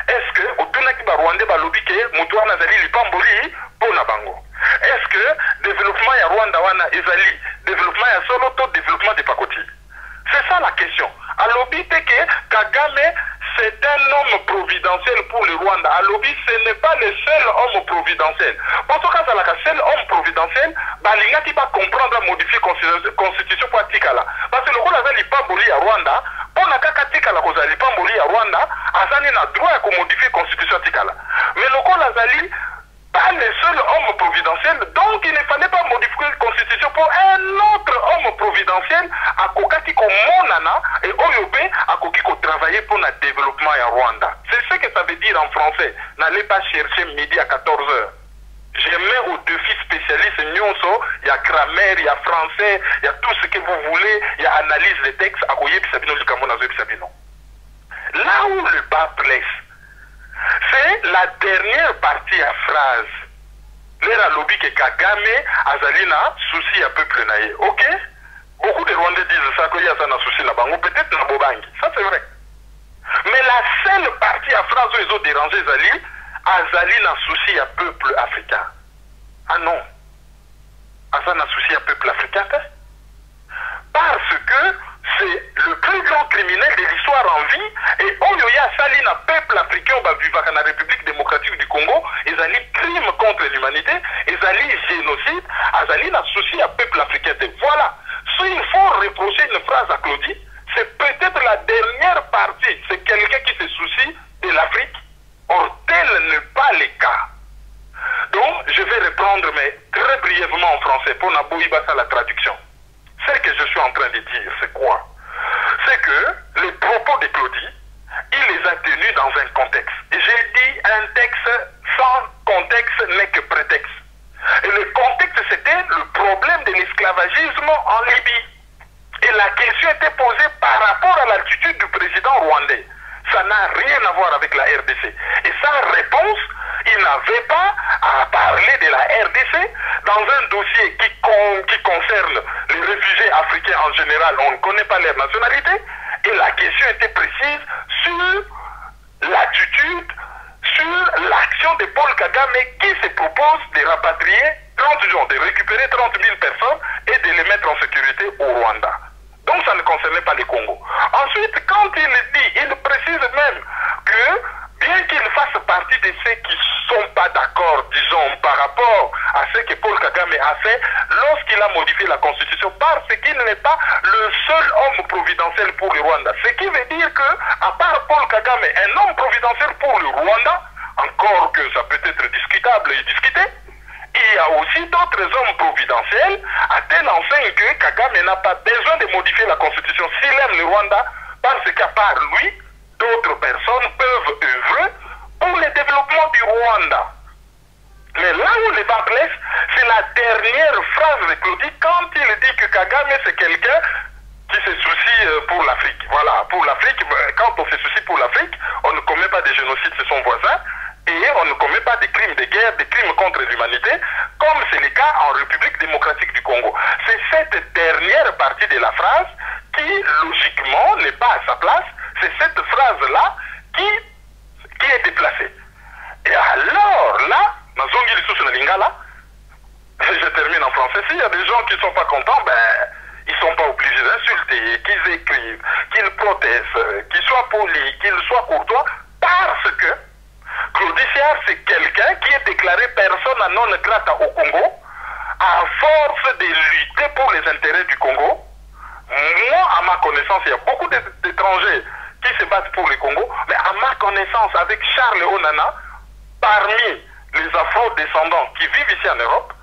Est-ce que otunaki ba Rwandais ba lobby ke mutu wana azali lipamboli pour na bango? Est-ce que développement ya Rwanda wana ezali développement ya solo to développement de Pakoti? C'est ça la question. A lobby te que Kagame c'est un homme providentiel pour le Rwanda. A lobby ce n'est pas le seul homme providentiel. Pour ce cas là, seul homme providentiel, balinga qui va comprendre modifier constitution pour Tikala. Parce que le rôle azali pas boli à Rwanda, pour na kaka Tikala ko zali pas boli à Rwanda, azali na droit à modifier constitution Tikala. Mais le rôle azali pas le seul homme providentiel, donc il ne fallait pas modifier la constitution pour un autre homme providentiel à Kokati ko monana et Oyobe à Kokiko travailler pour le développement à Rwanda. C'est ce que ça veut dire en français. N'allez pas chercher midi à 14h. Je mets au défi spécialiste Nyonso, il y a grammaire, il y a français, il y a tout ce que vous voulez, il y a analyse des textes à Koye Bisabino Lukamona Bisabino. Là où le bas blesse, c'est la dernière partie à phrase. L'air lobby que Kagame azalina souci à peuple naïe. Ok? Beaucoup de Rwandais disent ça, qu'il y a ça na souci na bango, peut-être na bobangi. Ça c'est vrai. Mais la seule partie à phrase où ils ont dérangé Zali, azalina souci à peuple africain. Ah non. Azalina souci à peuple africain. Parce que c'est le plus grand criminel de l'histoire en vie et Oyoya Salina, peuple africain, dans la République démocratique du Congo, ils ont crime contre l'humanité, ils ont génocide, ils ont souci à peuple africain. Voilà. S'il faut reprocher une phrase à Claudie, c'est peut-être la dernière partie. C'est quelqu'un qui se soucie de l'Afrique. Or, tel n'est pas le cas. Donc, je vais reprendre, mais très brièvement en français, pour Naboïbassa la traduction. Ce que je suis en train de dire, c'est quoi? C'est que les propos de Claudie, il les a tenus dans un contexte. Et j'ai dit un texte sans contexte n'est que prétexte. Et le contexte, c'était le problème de l'esclavagisme en Libye. Et la question était posée par rapport à l'attitude du président rwandais. Ça n'a rien à voir avec la RDC. Et sa réponse, il n'avait pas à parler de la RDC dans un dossier qui concerne les réfugiés africains en général. On ne connaît pas leur nationalité. Et la question était précise sur l'attitude, sur l'action de Paul Kagame qui se propose de rapatrier 30 jours, de récupérer 30 000 personnes et de les mettre en sécurité au Rwanda. Donc ça ne concernait pas le Congo. Ensuite, quand il dit, il précise même que bien qu'il fasse partie de ceux qui ne sont pas d'accord, disons, par rapport à ce que Paul Kagame a fait lorsqu'il a modifié la constitution, parce qu'il n'est pas le seul homme providentiel pour le Rwanda. Ce qui veut dire que, à part Paul Kagame, un homme providentiel pour le Rwanda, encore que ça peut être discutable et discuté, il y a aussi d'autres hommes providentiels à telle enseigne que Kagame n'a pas besoin de modifier la constitution s'il aime le Rwanda, parce qu'à part lui, d'autres personnes peuvent œuvrer pour le développement du Rwanda. Mais là où le bas blesse, c'est la dernière phrase de Claudie quand il dit que Kagame c'est quelqu'un qui se soucie pour l'Afrique. Voilà, pour l'Afrique, quand on se soucie pour l'Afrique, on ne commet pas de génocide sur son voisin et on ne commet pas de crimes de guerre, des crimes contre l'humanité, comme c'est le cas en République démocratique du Congo. C'est cette dernière partie de la phrase qui, logiquement, n'est pas à sa place. C'est cette phrase-là qui est déplacée. Et alors, là, je termine en français. S'il y a des gens qui ne sont pas contents, ils ne sont pas obligés d'insulter, qu'ils écrivent, qu'ils protestent, qu'ils soient polis, qu'ils soient courtois, parce que Claudie Siard, c'est quelqu'un qui est déclaré persona non grata au Congo, à force de lutter pour les intérêts du Congo. Moi, à ma connaissance, il y a beaucoup d'étrangers qui se battent pour le Congo, mais à ma connaissance, avec Charles Onana, parmi les afro-descendants qui vivent ici en Europe,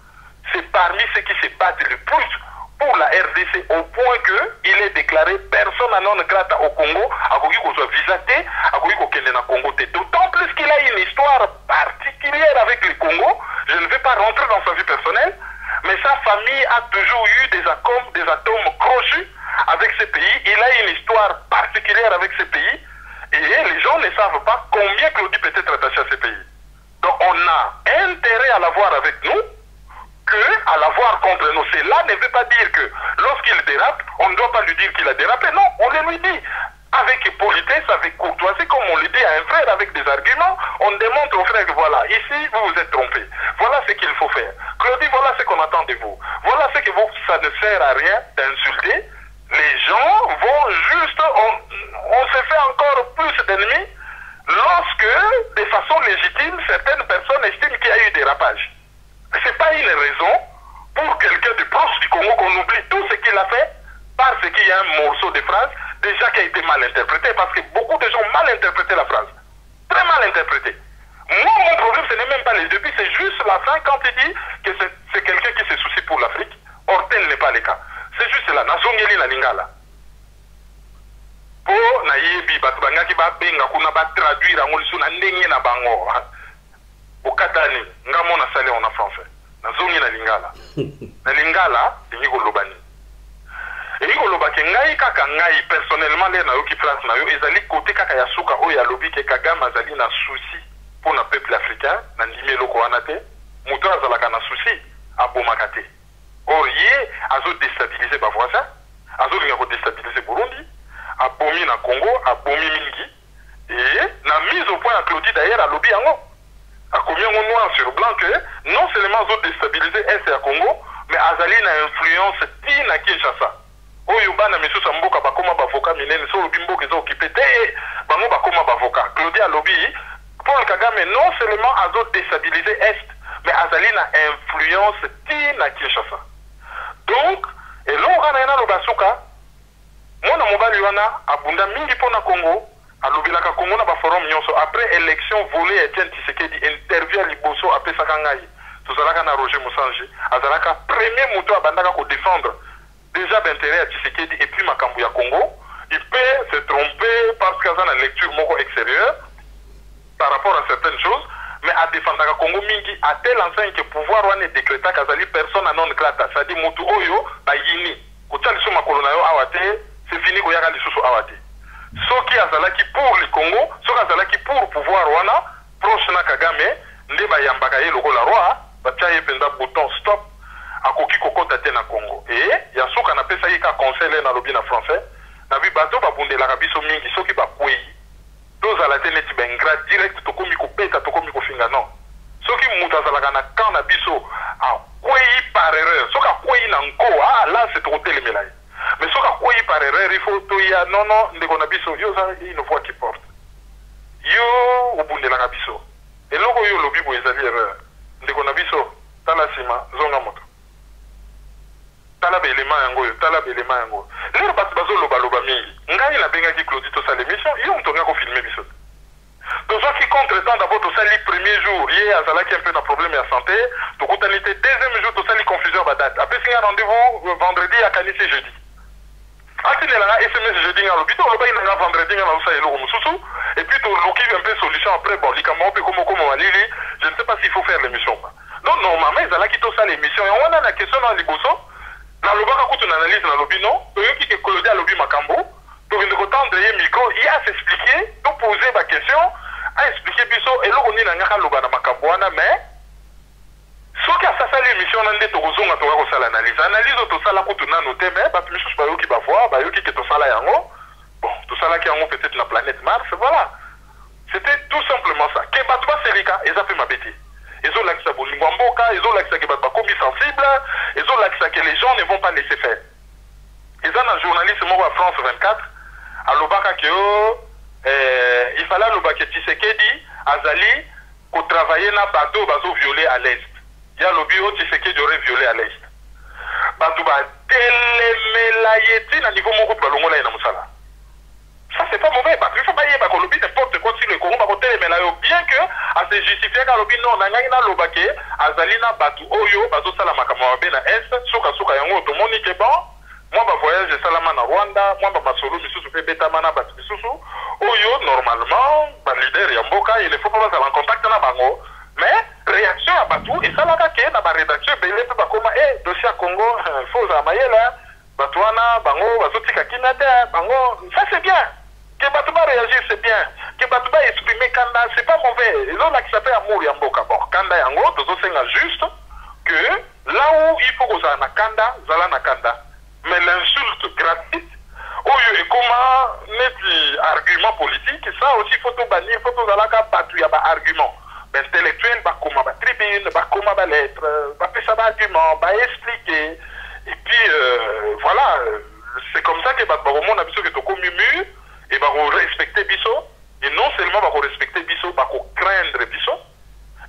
c'est parmi ceux qui se battent le plus pour la RDC, au point qu'il est déclaré persona non grata au Congo, à visaté, à Congo. D'autant plus qu'il a une histoire particulière avec le Congo. Je ne vais pas rentrer dans sa vie personnelle, mais sa famille a toujours eu des atomes crochus avec ce pays. Il a une histoire particulière avec ce pays, et les gens ne savent pas combien Claudie peut être attaché à ce pays. Donc on a intérêt à l'avoir avec nous qu'à l'avoir contre nous. Cela ne veut pas dire que lorsqu'il dérape, on ne doit pas lui dire qu'il a dérapé. Non, on le lui dit avec politesse, avec courtoisie, comme on le dit à un frère avec des arguments. On démontre au frère que voilà, ici vous vous êtes trompé. Voilà ce qu'il faut faire. Claudie, voilà ce qu'on attend de vous. Voilà ce que vous, ça ne sert à rien d'insulter. Les gens vont juste, on se fait encore plus d'ennemis lorsque, de façon légitime, certaines personnes estiment qu'il y a eu dérapage. Ce n'est pas une raison pour quelqu'un de proche du Congo qu'on oublie tout ce qu'il a fait parce qu'il y a un morceau de phrase déjà qui a été mal interprété, parce que beaucoup de gens ont mal interprété la phrase. Très mal interprété. Moi, mon problème, ce n'est même pas les débuts, c'est juste la fin quand il dit que c'est quelqu'un qui se soucie pour l'Afrique. Or, tel n'est pas le cas. C'est juste la nation ngeli na lingala. Po na yebi batu bangaki ba benga kuna ba traduire ngoli suna ndenge na bango. Okatani ngamo na sale en français. Na zongi na lingala. Na lingala ndingi kolobani. Et koloba ke ngai kaka ngai personnellement le na yo ki France na yo ezali côté kaka ya suka o ya lobi ke Kagame azali na souci pour le peuple africain na ndimi loko wana te. Muto azalaka na souci abomaka te. Or, il a déstabilisé ma voisin, a déstabilisé Burundi, a bombé na Congo, a bombé Mingi, et n'a mise au point à Claudie d'ailleurs à lobby en haut. A commis un noir sur blanc que non seulement a déstabilisé Est et à Congo, mais Azali n'a influence tina Kinshasa. Oyoba na miso samboka bakoma bavoka minene so bimbo kezo occupé te bango bakoma bavoka. Claudie a lobby Paul Kagame non seulement a déstabilisé Est, mais Azali n'a influence tina Kinshasa. Donc, et là, on a un basuka, moi, na mobali wana, abunda mingi pona Congo, alubilaka Congo na ba forum nyonso, après élection volée, Etienne Tshisekedi interview à Liboso, après Sakangaï, tozalaka na Roger Musanji, azalaka premier moto abandaka ko défendre déjà d'intérêt à Tshisekedi et puis makambu ya Congo, il peut se tromper parce qu'il y a une lecture moko extérieure par rapport à certaines choses, mais à défendre le Congo mingi à tel enseigne que pouvoir wane décréta kazali personne non grata, c'est-à-dire mutu oyo ba yini kutali soma kolona yo awate c'est fini ko yaka lisusu awate soki azalaki pour le Congo soki azalaki pour pouvoir wana proche na Kagame nde ba yambaka ye lokola roi batia ye penda bouton stop akoki kokota te na Congo et ya soka na pesa ye ka conseil na lobi na français na bi bato ba bundela biso mingi soki ba kwei doza la tene ti bengra direct to komi ko beta to komi ko finga non soki muta zalaka na kan na biso a kwei par erreur soka kwei na nko là c'est trop télémelai mais soka kwei par erreur il faut to ya non ndeko na biso yo za une voix qui porte yo obundela ka biso eloko yo lobi bo ezali erreur ndeko na biso tala sima zonga moto tala belema yango yo tala belema yango lero bato bazoloba loba mingi ngai nabengaki Claudie tosala émission yo moto nga kofilme biso tozwaki contre-temps d'abord tosali premier jour ye azalaki un peu na problème ya santé tokutani te deuxième jour tosali confusion badate apesi nga rendez-vous vendredi akanisi jeudi atinelanga sms jeudi nga alobi tolobaki nanga vendredi nga naosala eloko mosusu et puis toluki un peu solution après bon likambo mpe komokoma malili je ne sais pas s'il faut faire l'émission donc normalement ezalaki tosala émission yango wana na question na liboso nalobaka kutu na analyse nalobi non toyoki ke Claudie alobi makambo tokende kotendre ye micro ye asexpliquer toposer baquestion aexpliquer biso eloko nini nanga aloba na makambo wana mais soki asasali émission na nde tokozonga toka kosala analyse analyse tosala kutu nano te mais bato misusu bayoki bavoi bayoki ke tosala yango bon tosalaki yango peut-être na planète Mars voilà c'était tout simplement ça ke bato baselika eza mpe mabe te ezolakisa bolingo ya mboka ezolakisa ke bato bakomi sensible ezolakisa ke les gens ne vont pas laisser faire eza na journaliste moko ya France 24 alobaka ke il fallait aloba ke Tshisekedi azali kotravailler na bato bazoviole à l'est ya lobi o Tshisekedi aurait violé à l'est bato batelemela ye ti na niveau moko balongola ye na mosala ça c'est pas mauvais bato ifo bayeba kolobi n'importe quoi si le Congo bakotelemela yo bien que ase justifie ka lobi non nangangi naloba ke azali na bato oyo bazosala makambo mabe na est sukasuka yango tomoni ke bon moi bavoyage esalama na Rwanda moi bamasolo misusu mpe betama na bato misusu oyo normalement balider ya mboka il faut pas bazala en contact na bango mais réaction ya bato esalaka ke na barédaction ebele mpe bakoma dossier ya Congo fo ozala mayele bato wana bango bazotika kina te bango ça c'est bien ke bato baréagir c'est bien ke bato baexprimer kanda c'est pas mauvais ezolakisa mpe amour ya mboka bon kanda yango tozosenga juste que là où il faut kozala na kanda zala na kanda mais l'insulte gratuite oyo ekoma neti argument politique ça aussi faut tobannir faut tozalaka bato ya baargument intellectuel bakoma batribune bakoma balettre bapesa baargument baexpliquer et puis voilà c'est comme ça que bato bakomona biso ke tokomi mûr et bakorespecte biso et non seulement bakorespecte biso bakocraindre biso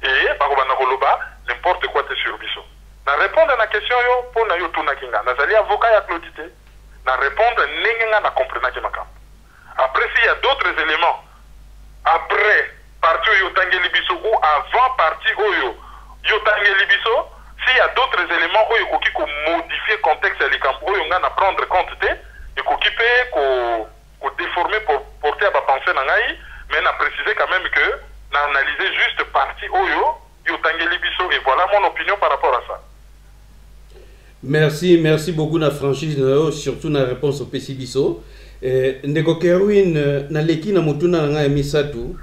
et bakobanda koloba n'importe quoi te sur biso na répondre na question yo mpo na yo tunaki nga nazali avocat ya Claudie te na répondre ndenge nga na comprenaki makambo après s'il y a d'autres éléments après parti oyo otangeli biso ou avant parti oyo yo otangeli biso s'il y a d'autres éléments oyo ekoki komodifier contexte ya likambo oyo nga na prendre compte te ekoki mpe kodéformer porter ya bapense na ngai mais na préciser quand même que na analyser juste parti oyo yo otangeli biso et voilà mon opinion par rapport à ça. Merci beaucoup na franchise surtout na réponse au PC biso ndeko Kerwin na leki na mutuna nga emisatu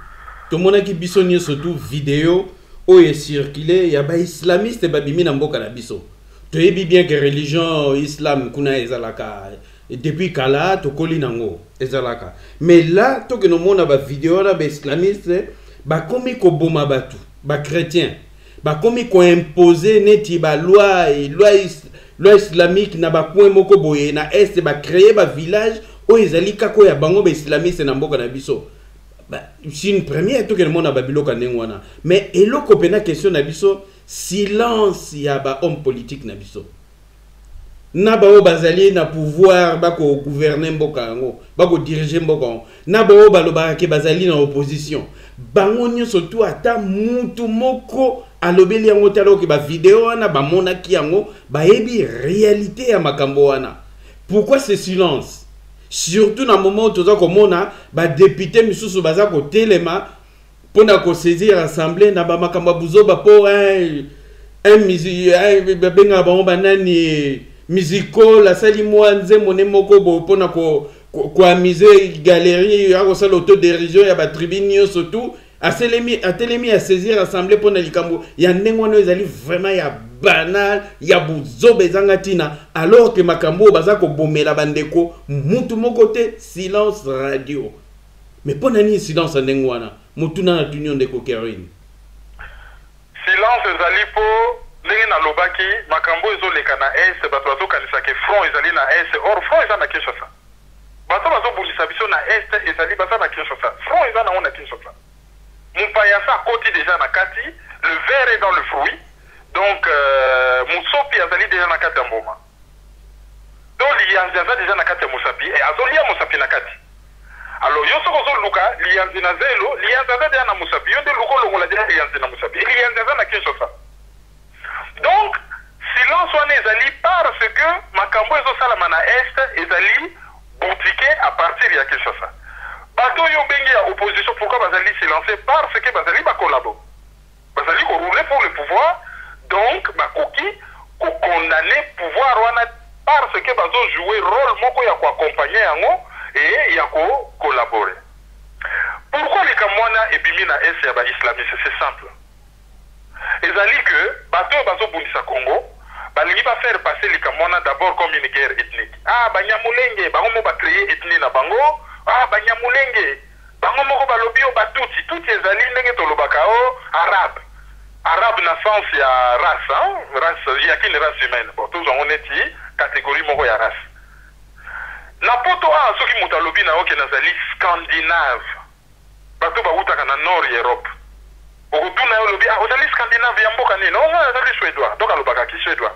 tomonaki biso nye surtout vidéo oyo circulé ya ba islamiste babimi na mboka na biso toyebi bien que religion islam kuna ezalaka depuis kala tokoli nango ezalaka mais là tokeno mona ba vidéo na ba islamiste ba komi ko boma batu ba chrétien ba komi ko imposer neti ba loi islamique na ba point moko boye na est ba créer ba village oyo ezali kako ya bango ba islamiste na mboka na biso c'est une première tout que le monde a babiloka nengwana mais eloko pena question na biso silence ya ba homme politique na biso na ba o bazali na pouvoir bako gouverner mboka yango bako diriger mboka yango na ba o balobaka ke bazali na opposition bango nyonso tu ata mutu moko alobeli yango talo ke ba vidéo wana ba monaki yango ba yebi réalité ya makambo wana pourquoi ce silence surtout na moment où toza komona ba député misusu baza ko telema pona ko saisir assemblée na ba makambo buzoba po benga bango banani musical la sali mwanze mone moko bo pona ko amuser galerie ya ko sala autodérision ya ba tribune nyonso tout atelemi à saisir assemblée pona likambo ya ndengwana ezali vraiment ya banal ya buzobe zangatina alors que makambo baza ko bomela bandeko mutu moko te silence radio mais pona ni silence ndengwana mutu na tunion ndeko Kerwin silence ezali po ndenge na lobaki makambo ezoleka na est bato bazokanisa ke front ezali na est or front eza na Kinshasa bato bazobundisa biso na est ezali baza na Kinshasa front eza na ona Kinshasa mupayasa koti déjà na kati le verre est dans le fruit donc musopi azali déjà na kati ya mboma donc liyanzi aza déjà na kati ya musapi et azolia musapi na kati alors yo soko zo luka lianzi na zelo lianzi za na musapi yo de luko longola dia lianzi na musapi lianzi za na Kinshasa. Donc silence wana ezali parce que makambo ezosala na est ezali boutiqué à partir ya Kinshasa. Bato yo bengi ya opposition pourquoi bazali silencé parce que bazali ba collabo. Bazali ko rouler pour le pouvoir, donc bakoki ko condamner pouvoir wana parce que bazo jouer rôle moko ya ko accompagner yango et ya ko collaborer. Pourquoi les kamwana ebimi na est ya ba islamiste? C'est simple. Ezali que bato bazo bundisa Congo balingi ba faire passer les kamwana d'abord comme une guerre ethnique. Ah banyamulenge bango ba créer ethnie na bango. Ah banyamulenge bango moko balobi o batuti tuti ezali ndenge tolobaka o arabe. Arabe na sens ya race, hein? Race ya kine race humaine. Bon tous on est catégorie moko ya race. Na poto a soki mutalobi na oke nazali scandinave. Bato ba utaka na nord Europe. Okutuna yo lobi ah ozali scandinave ya mboka nini? Oh ozali suédois. Donc alobaka ki suédois.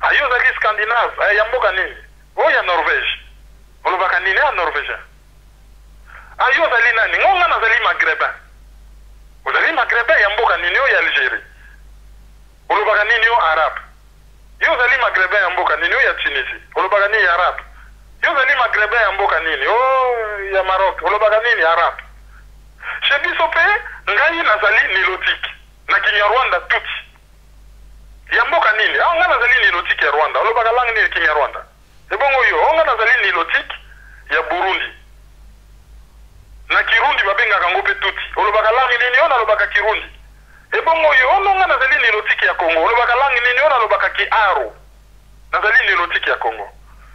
Ah yo ozali scandinave ya mboka nini? Oh ya Norvège. Olobaka nini ya norvégien? Ah yo ozali nani? Ngonga nazali maghrébin. Ozali maghrébin ya mboka nini yo ya Algérie? Olobaka nini yo arabe? Yo ozali maghrébin ya mboka nini yo ya Tunisie? Olobaka nini ya arabe? Yo ozali maghrébin ya mboka nini yo ya Maroc? Olobaka nini arabe? Chez biso pe ngai nazali nilotique na Kinyarwanda tuti. Ya mboka nini? Ah nga nazali nilotique ya Rwanda. Olobaka langue nini Kinyarwanda? Ebongo yo nga nazali nilotique ya Burundi. Na Kirundi babengaka ngo pe tuti. Olobaka langue nini yo nalobaka Kirundi. Ebongo yo nga nazali nilotique ya Congo. Olobaka langue nini yo nalobaka Kiaru. Nazali nilotique ya Congo.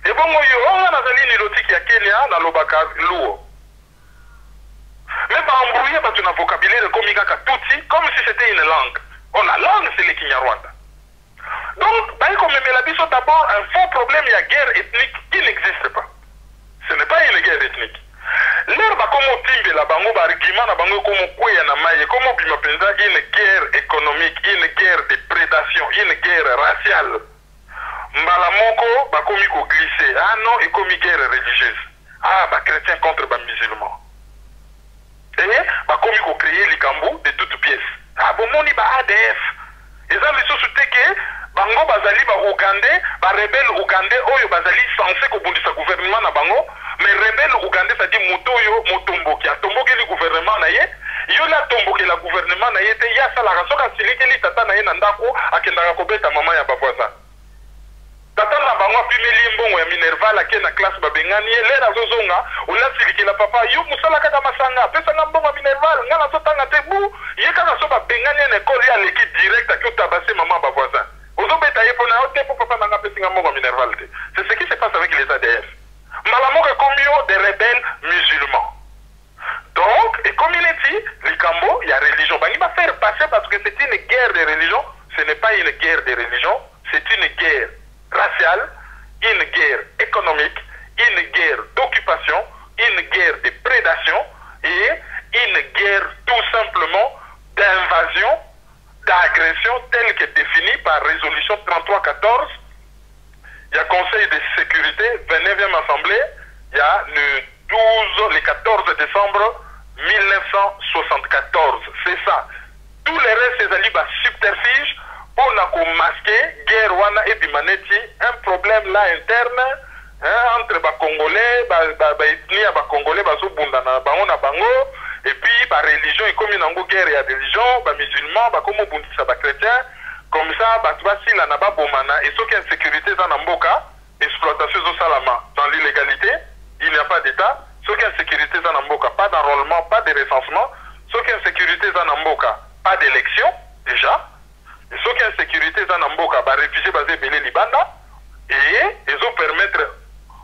Ebongo yo nga nazali nilotique ya Kenya nalobaka Luo. Mais bah embrouiller bah tu n'as vocabulaire comme comme si c'était une langue. Oh la langue c'est le Kinyarwanda. Donc bah comme la biso d'abord un faux problème, il y a guerre ethnique qui n'existe pas. Ce n'est pas une guerre ethnique. L'air bah comme timbe la bango bah argument na bango comme quoi na maye comme bima penza une guerre économique, une guerre de prédation, une guerre raciale. Mbala moko bah comme ko glisser. Ah non, et comme guerre religieuse. Ah bah chrétien contre bah musulman. Et bah comme il faut créer les cambous de toutes pièces. Ah bon moni bah ADF. Et ça les sociétés que bango bazali ba Ougandais, ba rebelle Ougandais oyo bazali censé ko bundisa gouvernement na bango, mais rebelle Ougandais ça dit moto yo motomboki, atomboki le gouvernement na ye, yo la tomboki la gouvernement na ye te ya sala ka soka silike li tata na ye na ndako akendaka ko beta mama ya bavoisa. Tata na bango pimeli mbongo ya Minerval ake na classe babengani ele na zozonga ola silikela papa yo musala kaka masanga pesa nga mbongo ya Minerval nga na sotanga te bu ye kaka so babengani na école ya l'équipe direct ake tabasser maman ba voisin ozo beta ye pona ote po papa nga pesa nga mbongo ya Minerval te. C'est ce qui se passe avec les ADF. Malamoka komio des rebelles musulmans. Donc et comme il est dit Likambo il y a religion bangi va faire passer parce que c'est une guerre de religion, ce n'est pas une guerre de religion, c'est une guerre raciale, une guerre économique, une guerre d'occupation, une guerre de prédation et une guerre tout simplement d'invasion, d'agression telle que définie par résolution 3314. Il y a Conseil de sécurité, 29e Assemblée, il y a le 14 décembre 1974. C'est ça. Tous les restes, c'est un subterfuge pour la masquer guerre wana et bimaneti un problème là interne entre les Congolais, les Congolais, bango et puis la religion et comme une guerre et religion, les musulmans, les chrétiens, comme ça, si la naba bomana et ceux qui ont sécurité dans Mboka, exploitation de salama dans l'illégalité, il n'y a pas d'État. Ceux qui ont sécurité dans Mboka, pas d'enrôlement, pas de recensement. Ceux qui ont sécurité dans Mboka, pas d'élection déjà. Et ceux qui ont sécurité dans Mboka, réfugiés basés Belé Libanda, et ils ont permettre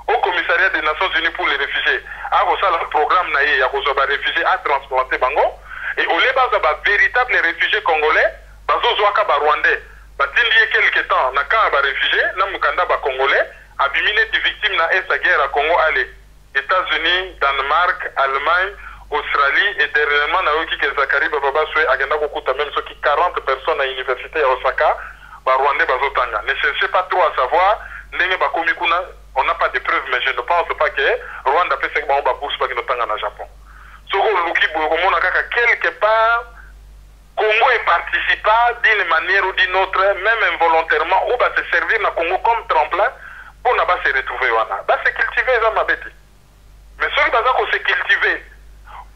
au commissariat des Nations Unies pour les réfugiés à le programme naïe à réfugiés à transplanter Bango, et au lieu de véritables réfugiés congolais, bazo zoaka ba rwandais, batindi quelque temps na ka ba réfugiés, na mukanda ba congolais, abimine des victimes na esa guerre à Congo allez, États-Unis, Danemark, Allemagne, Australie et dernièrement Naoki Kezakari Baba Soué agenda kokuta même ceux qui 40 personnes à l'université à Osaka ba Rwandais bazotanga. Ne cherchez pas trop à savoir ndenge bakomi kuna On n'a pas de preuves, mais je ne pense pas que Rwanda peut faire une bourse pour qu'il au Japon. Ce que quelque part, Congo est participant d'une manière ou d'une autre, même involontairement, ou va se servir le Congo comme tremplin pour ne pas se retrouver. Va se cultiver, ça m'a dit. Mais ceux qui se cultiver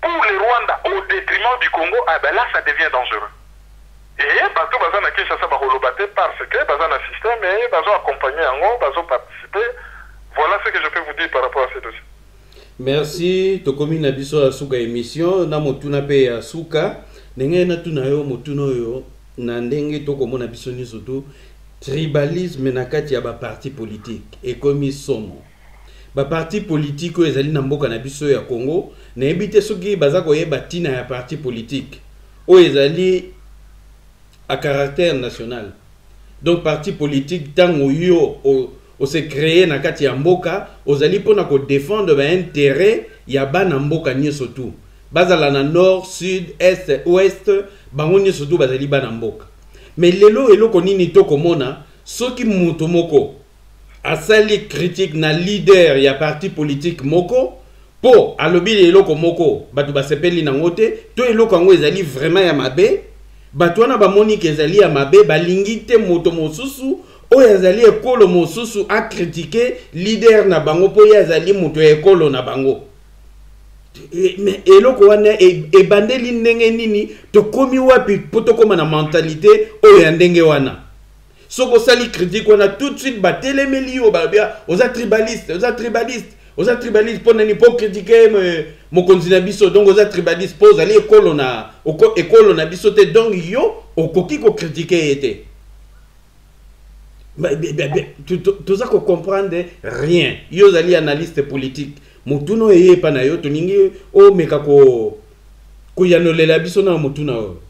pour le Rwanda au détriment du Congo, ah ben là ça devient dangereux. Et bateau bazan na Kinshasa ba kolobaté parce que bazan na système et bazan accompagner yango, bazan participer. Voilà ce que je peux vous dire par rapport à ces dossiers. Merci tokomi na biso asuka émission na motuna pe asuka ndenge na tuna yo motuna yo na ndenge tokomona biso nyonso to tribalisme na kati ya ba parti politique ekomi somo. Ba parti politique oyo ezali na mboka na biso ya Congo na ebite soki baza koyeba tina ya parti politique oyo ezali à caractère national. Donc parti politique tango yo o se créer na kati ya mboka ozali pona ko défendre ba intérêt ya bana mboka nyonso tout. Bazala na nord, sud, est, ouest, bango nyonso tout bazali bana mboka. Mais lelo eloko nini to komona soki muto moko asali critique na leader ya parti politique moko po alobi eloko moko batu basepeli na ngote to eloko ngo ezali vraiment ya mabe batu wana bamoni ke ezali ya mabe balingi te moto mosusu oyo ezali ekolo mosusu a critiquer leader na bango po ya ezali moto ya ekolo na bango. Mais eloko wana ebandeli ndenge nini tokomi wapi po tokoma na mentalité oyo ya ndenge wana. Soko sali critique wana tout de suite batelemeli yo babia oza tribaliste pour nani pour critiquer mokonzi na biso donc oza tribaliste pour aller ekolo na biso te donc yo okoki ko critiquer ete. Tu ça ko comprendre rien. Yo zali analyste politique. Mutuno eye pa na yo to ningi o meka ko yanolela biso na mutuna o.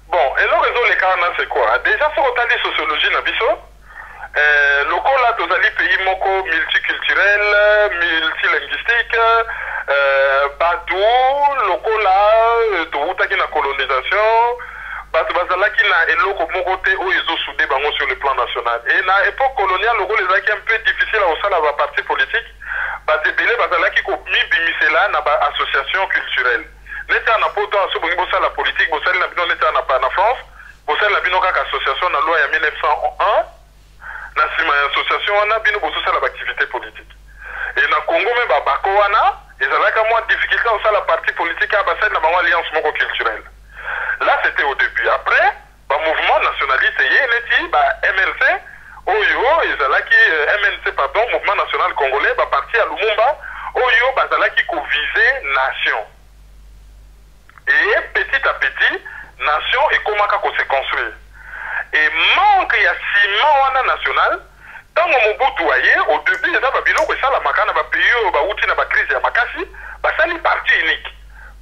Bon, et le réseau les cas c'est quoi? Déjà faut regarder sociologie na biso. Local là tous les pays moko multiculturel, multilinguistique, partout local là tout qui na colonisation, parce bazala qui na eloko moko te o ils ont soudé bango sur le plan national. Et na époque coloniale local les qui un peu difficile au sein de la partie politique, parce que belé bazala qui ko mi bimisela na ba association culturelle. L'État n'a pas autant ce bongo ça la politique, bo sali na bino l'État n'a pas na France, bo sali na bino kaka association na loi ya 1901. Na sima association wana bino bo ça l'activité politique. Et na Congo même ba bako wana, ezalaka moins difficile au ça la partie politique à bassin na bango alliance moko culturelle. Là c'était au début. Après, ba mouvement nationaliste yéneti ba MLC oyo ezalaki MNC pardon, mouvement national congolais ba parti à Lumumba oyo bazalaki ko viser nation. Et petit à petit, nation et comment se construire. Et manque ya ciment national, tant que Mobutu aye, au début, il y a des gens qui la makana ba pays ba outi na ba crise ya makasi, ba sali parti unique.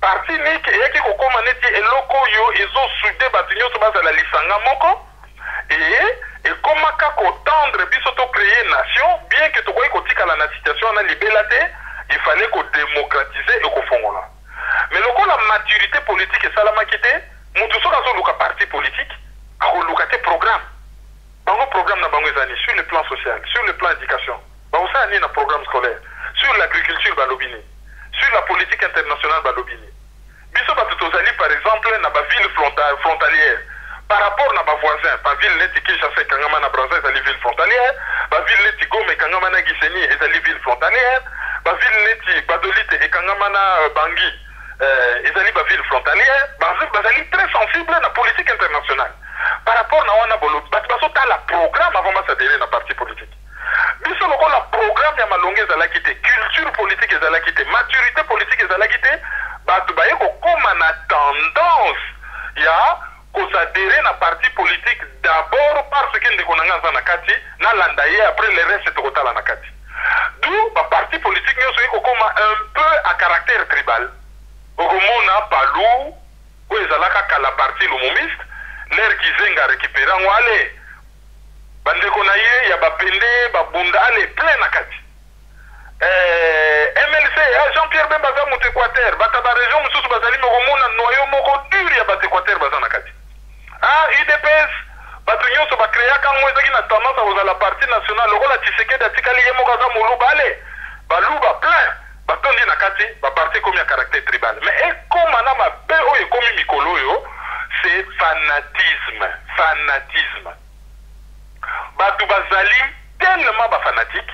Parti unique et qui kokoma neti eloko yo ezo soudé ba tinyo so ba la lisanga moko. Et comment ko tendre biso to créer nation, bien que to koyi kotika la situation na libelate, il fallait ko démocratiser et ko fongola. Mais le la maturité politique et ça la maquité, nous tous le parti politique, à le programme. Bango programme na bango ezani sur le plan social, sur le plan éducation. Bango ça ni na programme scolaire, sur l'agriculture balobini, sur la politique internationale balobini. Biso batutozali par exemple na ba ville frontalière. Par rapport na ba voisin, ba ville neti Kinshasa kangama na Brazzaville ezali ville frontalière, ba ville neti Goma kangama na Gisenyi ezali ville frontalière, ba ville neti Badolite et kangama na Bangui ezali ba ville frontalière, bazali très sensible à la politique internationale. Par rapport à wana bolo, baso ta la programme avant de s'adhérer na parti politique. Biso loko la programme ya malonge ezalaki te, culture politique ezalaki te, maturité politique ezalaki te, batu baye ko koma na tendance ya ko s'adhérer na parti politique d'abord parce que ndeko nanga za na kati na landaye après le reste to kotala na kati. D'où ba parti politique nyoso ko koma un peu à caractère tribal. Okomona Palou, où ezalaka kala parti lumumiste, l'air kizenga récupéré en wale. Bandeko na ye ya bapende babunda ale plein na kati. MLC Jean-Pierre Bemba za mutu Équateur, bata ba région mususu bazali mokomona noyo moko dur ya bata Équateur baza na kati. Ah UDPS batu nyonso ba créaka ngo ezaki na tendance à la partie nationale lokola Tshisekedi atikali ye moko za bale baluba plein batondi na kati baparti komi ya caractère tribal mais ekoma na mabe oyo ekomi mikolo oyo c'est fanatisme bato bazali tellement bafanatique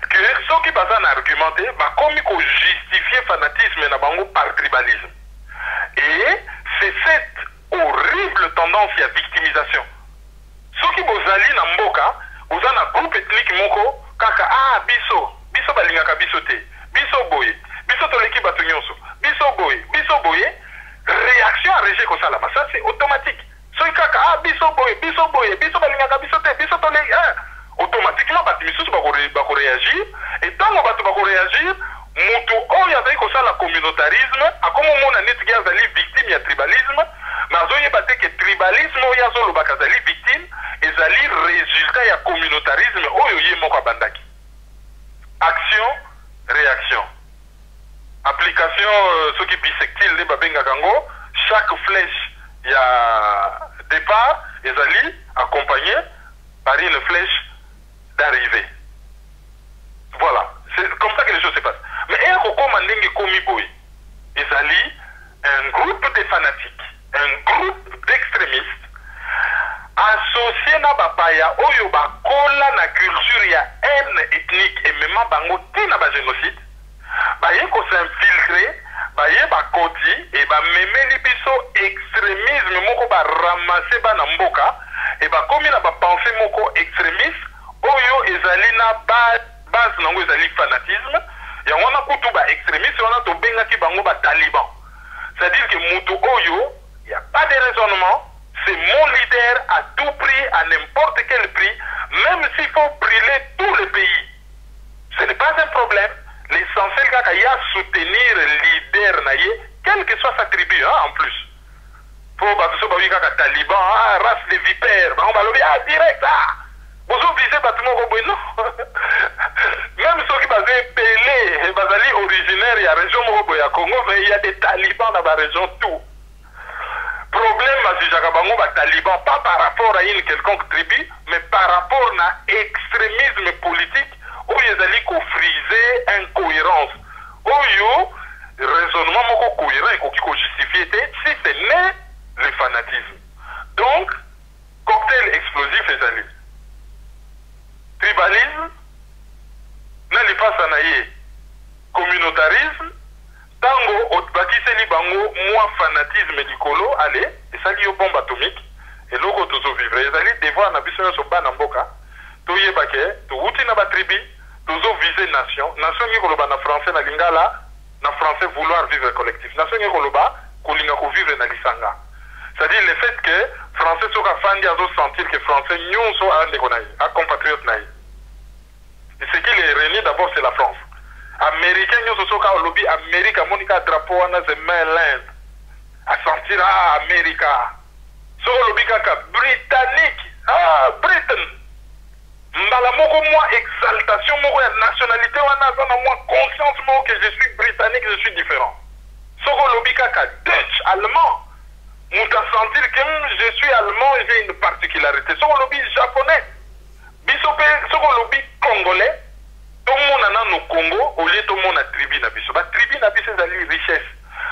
que soki baza na argumenté bakomi kojustifier fanatisme na bango par tribalisme et c'est cette horrible tendance ya victimisation soki bozali na mboka oza na groupe ethnique moko kaka biso balingaka biso te biso boye biso toleki bato nyonso biso boye réaction à rejet kosalama ça c'est automatique soki kaka biso boye biso balingaka biso te biso toleki automatiquement bato misusu bakoréagir et ntango bato bakoréagir mutu oyo azali kosala communautarisme akomomona netiki azali victime ya tribalisme mais azoyeba te ke tribalisme oyo azolobaka azali victime ezali résultat ya communautarisme oyo ye moko abandaki action réaction application soki bisectile nde babengaka yango chaque flèche ya départ ezali accompagné par une flèche d'arrivée. Voilà, c'est comme ça que les choses se passent. Mais il y a un groupe de fanatiques, un groupe d'extrémistes associé na bapaya oyo bakola na culture ya haine ethnique et même bango tina ba génocide baye ko s'infiltrer baye bakoti et ba memeli biso extrémisme moko ba ramasser bana mboka et ba komi na ba pensée moko extrémiste oyo ezali na base nango ezali fanatisme ya wana kutu ba extrémiste wana to benga ki bango ba taliban c'est-à-dire que mutu oyo y a pas de raisonnement c'est mon leader à tout prix à n'importe quel prix même s'il faut brûler tout le pays ce n'est pas un problème l'essentiel kaka ya soutenir leader na ye quelle que soit sa tribu en plus pour bato so bawi kaka taliban race de vipères bango balobi direct bozo viser bato moko boye non même ceux qui basaient pelé bazali originaire ya région moko boye ya Congo mais il y a des talibans dans la région tout problème bazijaka bango ba talibans pas par rapport à une quelconque tribu mais par rapport à extrémisme politique où ils allaient friser incohérence oyo raisonnement moko cohérent et ko justifier si c'est né le fanatisme donc cocktail explosif ezali tribalisme na lipasa na ye communautarisme tango otbakiseli bango mwa fanatisme likolo ale esali yo bombe atomique eloko tozovivre ezali devoir na biso nyonso bana mboka toyeba ke touti na batribi tozovise nation ngi koloba na français na lingala na français vouloir vivre collectif nation ngi koloba kolinga kovivre na lisanga c'est-à-dire le fait que français soka fandi azo sentir que français nyonso andeko na ye a compatriote na ye et ce qui les réunit d'abord c'est la France américain nyonso soka lobby America monika drapeau wana ze mainland a sentir America so lobby kaka britannique Britain mbala moko moi exaltation moko ya nationalité wana za na moi conscience moko que je suis britannique je suis différent so lobby kaka Dutch allemand muta sentir que je suis allemand et j'ai une particularité so lobby japonais biso pe so lobby congolais tout le monde a au Congo au lieu de mon tribu na biso ba tribu na biso ezali richesse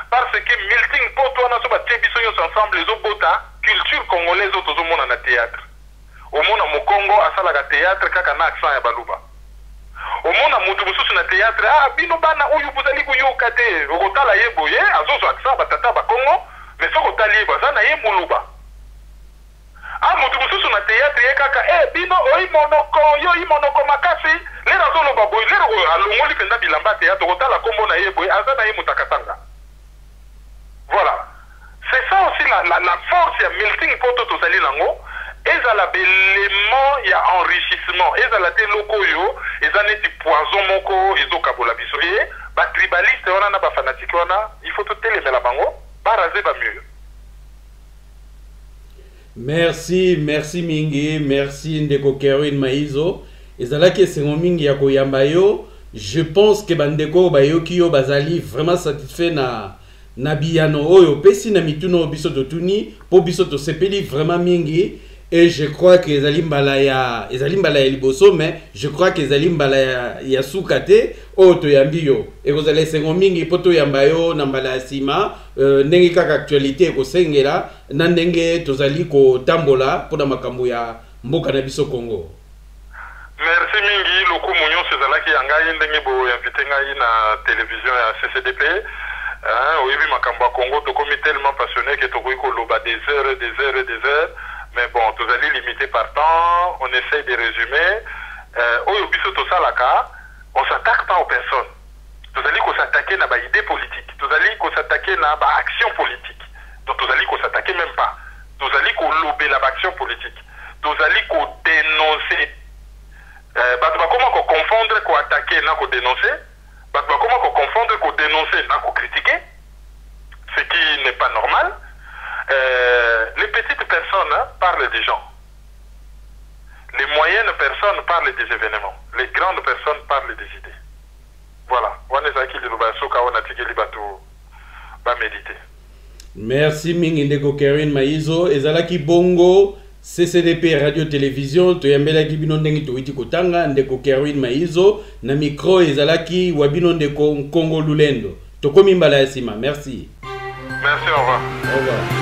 parce que melting pot wana so ba tribiso yo ensemble les obota culture congolaise auto zo mona na théâtre au mona mo Congo asala ka théâtre kaka na accent ya baluba au mona mutu mususu na théâtre bino bana oyo bozali kuyoka te okotala ye boye azozo accent batata ba Congo mais so kotali ye bazana ye muluba mutu mususu na théâtre ye kaka bino oyi monoko makasi lera zolo baboy lera alongoli penda bilamba théâtre kotala kombo na ye boye azana ye mutakatanga voilà c'est ça aussi la force ya melting pot tozali nango ezala belément ya enrichissement ezala te loko yo eza neti poison moko ezokabola biso ye batribaliste wana na bafanatike wana il faut totelemela bango baraze bamieux. Merci mingi, merci Ndeko Kerwin Maizo. Ezalaki esengo mingi ya koyamba yo. Je pense que bandeko bayoki yo bazali vraiment satisfait na biyano oyo pesi na mituno biso totuni po biso to sepeli vraiment mingi et je crois que ezali mbala ya liboso, mais je crois que ezali mbala ya suka te oyo toyambi yo ekozala esengo mingi mpo toyamba yo na mbala ya nsima ndenge kaka actualité ekosengela na ndenge tozali kotambola mpona makambo ya mboka na biso Congo. Merci mingi lokumu nyonso ezalaki ya ngai ndenge boinvite ngai na télévision ya CCDP. Oyebi makambo ya Congo tokomi tellement passionné que tokoki koloba des heures et des heures et des heures. Mais bon, tous allez limité par temps, on essaye de résumer. Oyo biso tosalaka, on s'attaque pas aux personnes. Tous allez qu'on s'attaquer na ba idée politique. Tous allez qu'on s'attaquer na ba action politique. Donc tous allez qu'on s'attaquer même pas. Tous allez qu'on lobe la action politique. Tous allez qu'on dénoncer. Comment qu'on confondre qu'on attaquer na qu'on dénoncer. Comment qu'on confondre qu'on dénoncer na qu'on critiquer. Ce qui n'est pas normal. Les petites personnes parlent des gens. Les moyennes personnes parlent des événements. Les grandes personnes parlent des idées. Voilà. Merci mingi ndeko Kevin Maizo ezalaki bongo CCDP Radio Télévision toyambelaki bino ndenge toiti kotanga ndeko Kevin Maizo na micro ezalaki wabino ndeko Congo Lulendo tokomi mbala ya sima. Merci. Merci, au revoir. Au revoir.